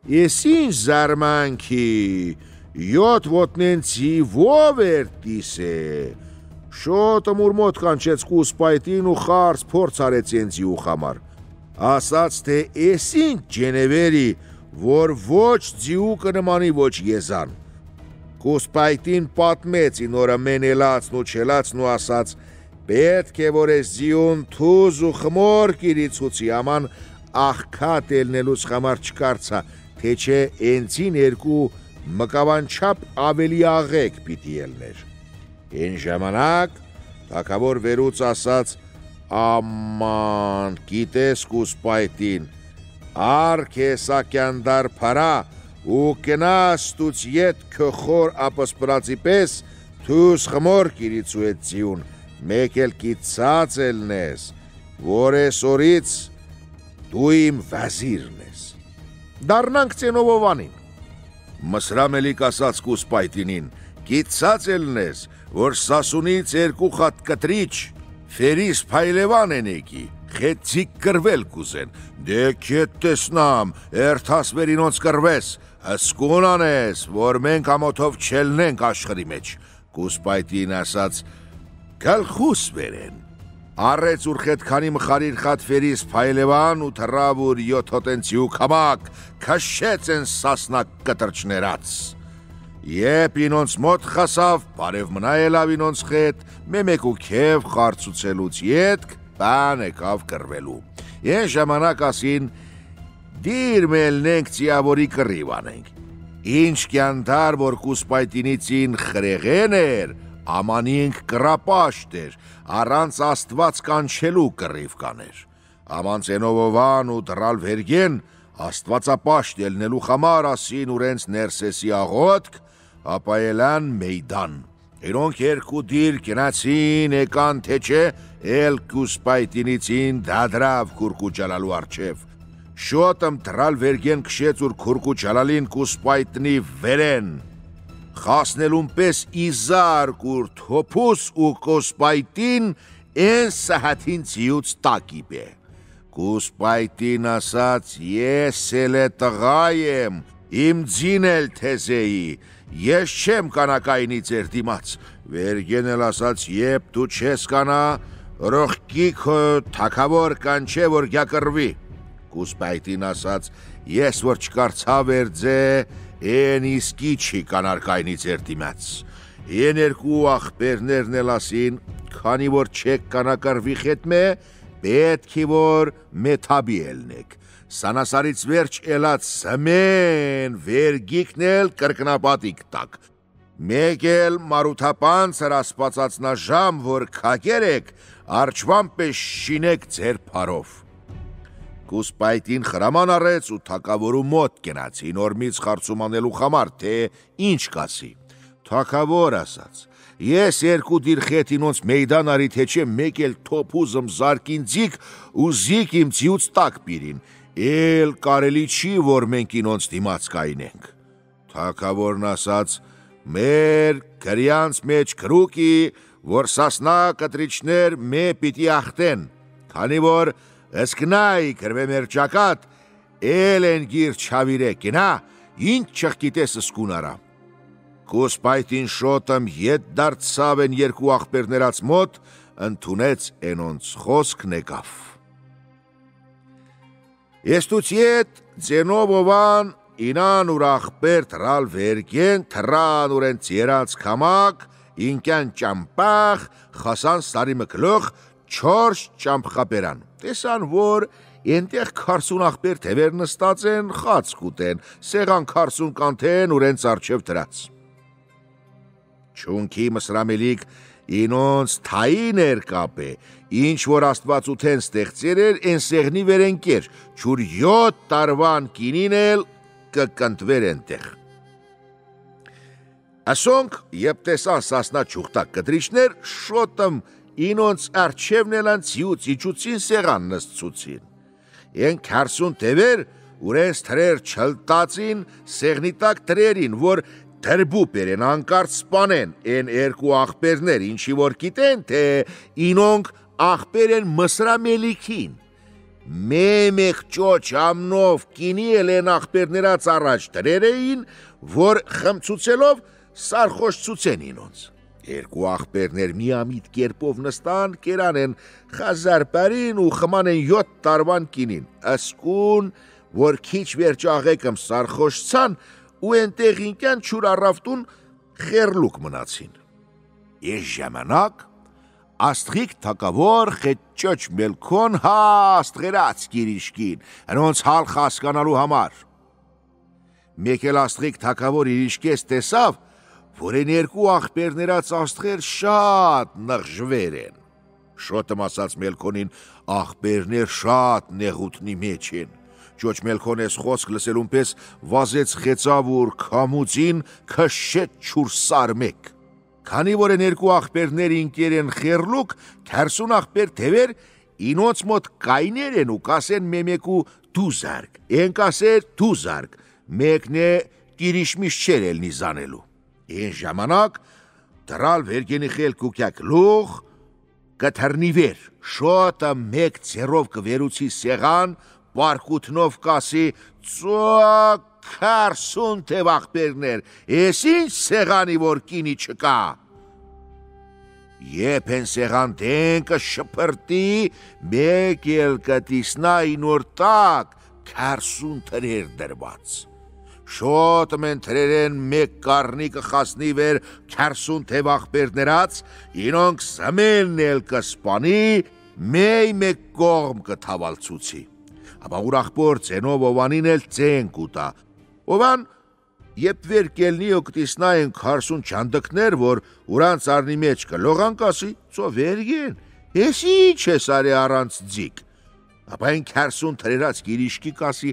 ես ինչ զարմանքի, յոթ ոտնենցի ով էր տիսե, շոտ մուր մոտ կանչեց կուսպայտին ու խարց փորձ արեց ենցի ու խամար, ասաց թե ես ինչ ջենևերի, որ ոչ ձիուկը նմանի ոչ եզան։ Կուսպայտին պատմեց ինորը մենելացն ու չելացն ու ասաց, պետք է որ ես ձիուն թուզ ու խմոր կիրիցուցի, աման աղքատ ելնելուց խամար չկարցա, թե չէ ենցին երկու մկավանչապ ավելի աղեք պիտի ելներ։ Են ժամանակ թագավոր վերուց ասաց, աման գիտես կուսպայտին, արք հեսակյանդար պարա ու կնաս տուց ետ քխոր ապսպրացի պես թուս խմոր կիրիցու էտ ձիուն, մեկ էլ կիցած ելնես, որ ես օրից դու իմ վազիրն ես։ Դարնանք ծենովովանին։ Մսրամելիք ասաց կուսպայտինին, կիցած ելնես, որ սասունից երկու խատ կտրիչ, ֆերիս փայլևան են եկի, խեցիկ կրվել կուզեն, դե կետ տեսնամ, երթասվեր ինոնց կրվես, հսկուն անես, որ մենք ամոթով չելնենք աշխրի մեջ, կուսպայտին ասաց, գլխուս վերեն, առեց ուր խետ քանի մխարիր խատ ֆերիս փայլևան ու թրավ ուր յոթոտենցի ու կամակ, քշեց են սասնակ կտրչներած։ Եբ ինոնց մոտ խասավ, բարև մնա ելավ ինոնց խետ, մեմեկ ու քև խարցուցելուց ետք, բան եկավ կրվելու։ Են ժամանակ ասին, դիր մելնենք ծիավորի կռիվ անենք։ Ինչ կյանդար, որ կուսպայտինիցին խրեղեն էր, ամանինք կրապաշտ էր, առանց աստված կանչելու կռիվ կաներ։ Աման ծենովովան ու դրալ վերգեն, աստվածապաշտ ելնելու խամար ասին ուրենց ներսեսի աղոտք, ապա ելան մեյդան։ Իրոնք երկու դիր կնացին եկան թե չէ, էլ կուսպայտինիցին դադրավ քուրկու ջալալու արջև։ Շոտմ դրալ վերգեն քշեց ուր քուրկու ջալալին կուսպայտնի վերեն։ Խասնելուն պես իզարկ ուր թոփուս ու կուսպայտին են սահաթին ծիուց տակիպ է։ Կուսպայտին ասաց, ես էլ է տղա եմ, իմ ձին էլ թեզեի, ես չեմ կանակայնի ձեր դիմաց, վերգեն էլ ասաց, եբ դու չես կանա, ռողկի քո թակավոր կանչե, որ գյակրվի։ Կուսպայտին ասաց, ես որ չկարցավ էր ձե, են իսկի չի կանարկայնի ձեր դիմաց։ Են երկու աղբերներն էլ ասին, քանի որ չեք կանակարվի խետմե, պետք է որ մեթաբի ելնեք, սանասարից վերջ էլած սմեն վերգիքն էլ կրկնապատիկ տակ, մեկ էլ մարութապան ծրասպացածնաժամ, որ կակեր եք, արջվան պես շինեք ձեր պարով։ Կուսպայտին խրաման արեց ու թակավորու մոտ կենաց, ինորմից խարցումանելու խամար, թե ինչ կասի։ Թակավոր ասաց, ես երկու դիր խետ ինոնց մեյդան արի թե չէ, մեկ էլ թոփուզմ զարկին ձիք ու զիք իմ ձիուց տակ պիրին, էլ կարելի չի, որ մենք ինոնց դիմաց կայնենք։ Թակավորն ասաց, մեր գրյանց մեջ կրուկի, որ սասնա կտրիչներ մե պիտի ախտեն, քանի որ Ըսկնայի կրվե մեր ճակատ, էլ են գիր չավիրե, կենա, ինչ չղկիտես ըսկուն արա։ Կուսպայտին շոտմ ետ դարձավ են երկու աղբերներած մոտ, ընդունեց ենոնց խոսք նեկավ։ Եստուց ետ ձենովովան ինան ուր աղբեր թրալ վերգեն, թրան ուրեն ծերած կամակ, ինկյան ճամպախ, խասան սարի մկլող, 4 ճամփխապերան։ Տեսան, որ այնտեղ 40 աղբեր թևեր նստած են, խաց կուտեն, սեղան 40 կանթեն ուրենց առջև դրած։ Չունքի մսրամելիք ինոնց թային էր կապե, ինչ որ Աստված ութեն ստեղծեր էր, են սեղնի վերենկեր, չուր 7 տարվան կինին էլ կկնտվեր ենտեղ։ Ասոնք, եբ տեսան սասնա չուղտակ կտրիչներ, շոտըմ ինոնց արջևն էլան ծիուց իջուցին սեղան նստցուցին։ Են 40 թևեր, ուրենց թրեր չլտացին, սեղնի տակ թրերին, որ դրբու բերեն, անկարծ սպանեն, են երկու աղբերներ, ինչի որ գիտեն, թե ինոնք աղբեր են մսրամելիքին։ Մեկ ճոչ ամնով կինի էլ են աղբերներած առաջ դրեր էին, որ խմցուցելով սարխոշցուցեն ինոնց։ Երկու աղբերներ միամիտ կերպով նստան, կերան են խազար բարին ու խման են 7 տարվան կինին, ասկուն, որ քիչ վերջ աղեկմ սարխոշցան, ու ենտեղ ինքյան չուր առավտուն խերլուկ մնացին։ Ես ժամանակ աստղիկ թակավոր խետճոչ մելքոն աստղերած գիրիշկին, հնոնց հալ խասկանալու համար։ Մեկ էլ աստղիկ թակավոր իրիշկես տեսավ, որ են երկու աղբերներած աստղեր շատ նղժվեր են։ Շոտըմ ասաց մելքոնին, աղբերներ շատ նեղութնի մեջ են։ Ճոչ մելքոնես խոսք լսելուն պես վազեց խեցավ ուր կամուծին քշեց չուր սարմեք։ Քանի որ են երկու աղբերներ ինքեր են խերլուկ, 40 աղբեր թևեր ինոց մոտ կայներ են ու կասեն մեմեկու դու զարգ, են կասեր դու զարգ, մեկն է կիրիշմիշ չեր էլ նիզանելու։ Են ժամանակ դրալ վերգենի խել կուկյակ լուղ, կթրնի վեր, շոտը մեկ ծերով կվերուցի սեղան, պարկութնով կասի ծոք 40 թև աղբերներ, ես ինչ սեղանի որ կինի չկա։ Եբ են սեղան դենկը շպրտի, մեկ էլ կտիսնա ինոր տակ 40 թրեր դրված։ Շոտ մեն թրերեն մեկ կարնի կխասնի վեր 40 թև աղբերներած, ինոնք զմենն էլ կսպանի, մեկ կողմ կթավալցուցի։ Ապա ուր աղբոր ծենով ովանին էլ ծեն կուտա։ Ովան, եբ վեր կելնի ու կտիսնա են 40 չանդկներ, որ ուրանց արնի մեջ կլողան կասի, ծո վերգեն, ես ինչ ես արի առանց ձիկ։ Ապա են 40 թրերած գիրիշկի կասի,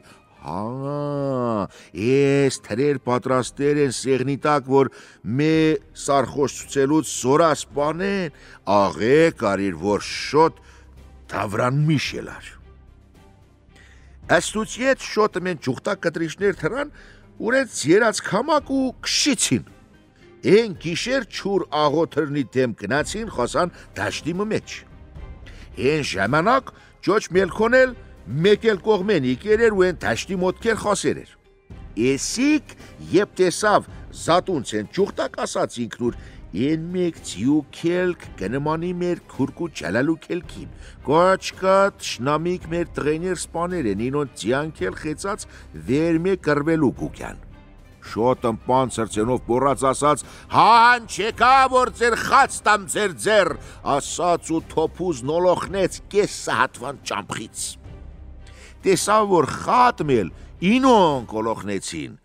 ես թրեր պատրաստեր են սեղնի տակ, որ մե սարխոշցուցելուց սորա սպանեն, աղե կարիր, որ շոտ թավրան միշելար։ Աստուց ետ շոտը մեն ճուղտակ կտրիշներ թրան, ուրենց երած կամակ ու կշիցին։ Են գիշեր չուր աղոթրնի դեմ գնացին, խոսան դաշտի մեջ։ Են ժամանակ ճոչ մելքոնել մեկ էլ կողմեն իկեր էր ու են դաշտի մոտքեր խոսեր էր։ Էսիկ եբ տեսավ զատունց են ճուղտակ ասաց ինքնուր, են մեկ ծիու կելք կնմանի մեր քուրկու ճալալու կելքին, կոչկատ շնամիկ մեր տրեներ սպաներ են, ինոն ծիանքել խեցած վեր մե կրվելու կուկյան։ Շոտն պանցրցենով բորած ասաց, հան չեկա, որ ձեր խացտամ ձեր, ասաց ու թոփուզ նոլոխնեց կես սահատվան ճամփից։ Տեսավ, որ խատմել ինոն կոլոխնեցին,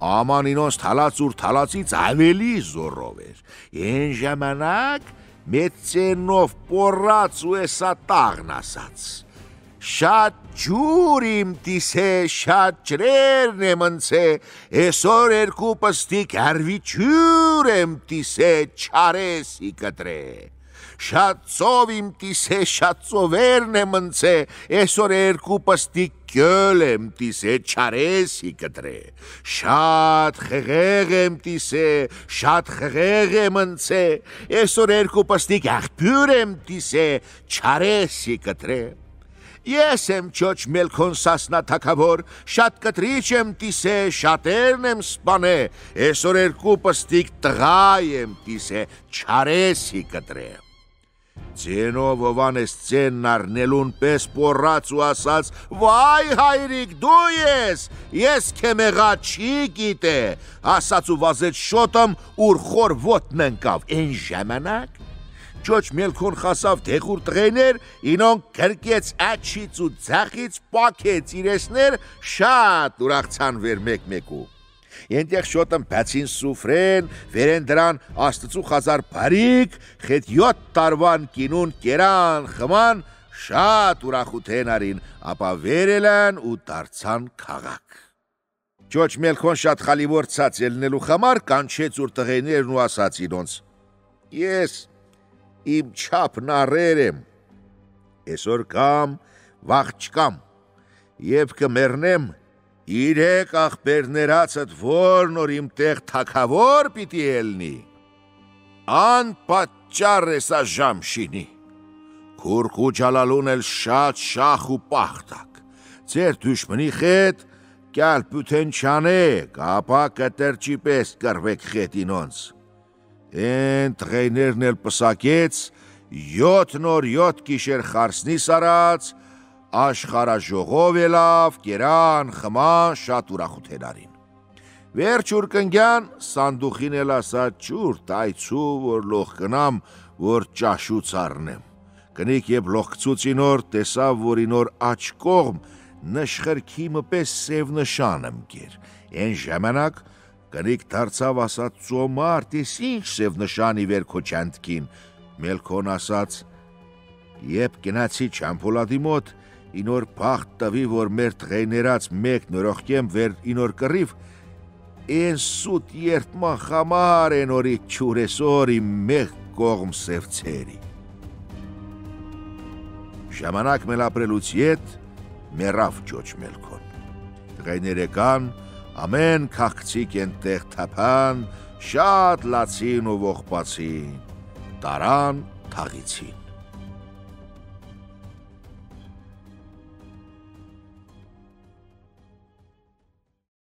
աման ինոնց թալած ուր թալածից ավելի զորով էր, են ժամանակ մեծենով պորած ու էսա տաղն ասաց, շատ ջուր իմ տիսե, շատ ջրերն եմ ընցե, էսոր երկու պստիկ հարվի ջուր եմ տիսե, չարեսի կտրե, շատ ծով իմ տիսե, շատ ծովերն եմ ընցե, էսոր երկու պստիկ կյոլ եմ տիսե, չարեսի կտրե, շատ խեղեղ եմ տիսե, շատ խեղեղ եմ ընցե, էսոր երկու պստիկ աղբյուր եմ տիսե, չարեսի կտրե։ Ես եմ չոչ մելքոն սասնա թակավոր, շատ կտրիչ եմ տիսե, շատերն եմ սպանե, էսոր երկու պստիկ տղա եմ տիսե, չարեսի կտրե։ Ձենով ովանես ձենն արնելուն պես պորած ու ասաց, վայ հայրիկ դու ես կեմեղա չի գիտե, ասաց ու վազեց շոտըմ ուր խոր ոտն ընկավ, են ժամանակ, Ջոջ Մելքոն խասավ դեղուր տղեներ, ինոն կրկեց աչից ու ձախից պակեց իրեսներ, շատ ուրախցան վեր մեկ-մեկու։ Ենտեղ շոտն բացին սուֆրեն, վերեն դրան աստծու խազար բարիք, խետ 7 տարվան կինուն կերան, խման, շատ ուրախութեն արին, ապա վերելան ու դարձան քաղաք։ Ջոջ Մելքոն շատ խալիվոր ցած ելնելու խամար կանչեց ուր տղեներն ու ասաց իրոնց. Ես իմ չափն առեր եմ, այսօր կամ, վաղ չկամ, և կմերնեմ, 3 աղբերներացդ որ նոր իմ տեղ թագավոր պիտի ելնի, անպատճառ էսա ժամշինի, քուրք ու ջալալուն էլ շատ շախ ու պախտակ, ձեր դուշմնի խետ, կյալ պութեն չանեք, ապա կտրճի պես կրվեք խետինոնց, Են տղեներն էլ պսակեց, 7 նոր 7 գիշեր խարսնի սարած, աշխարաժողով ելավ, կերան, խման, շատ ուրախութեն արին։ Վերջ ուր կնգյան, սանդուխին էլ ասաց ջուր տայցու, որ լող կնամ, որ ճաշուց առնեմ։ Կնիկ եբ լողկցուցի նոր, տեսավ, որ ինոր աչ կողմ, նշխրքի մպես սև նշանըմ գեր, են ժամանակ, Կնիկ դարձավ ասաց ծոմարդ, ես ինչ սև նշանի վեր քո չանդքին, Մելքոն ասաց, եբ գնացի չամփոլադի մոտ, ինոր բախտ տվի, որ մեր տղեներած մեկ նորոխկեմ վեր ինոր կռիվ, են սուտ երդման խամար են օրի չուրեսոր իմ մեկ կողմ սևցերի։ Ժամանակ մելապրելուց ետ, մերավ ջոջ Մելքոն, տղեները կան, ամեն քաղցիկ են տեղ թափան, շատ լացին ու ողբացին, տարան թաղիցին։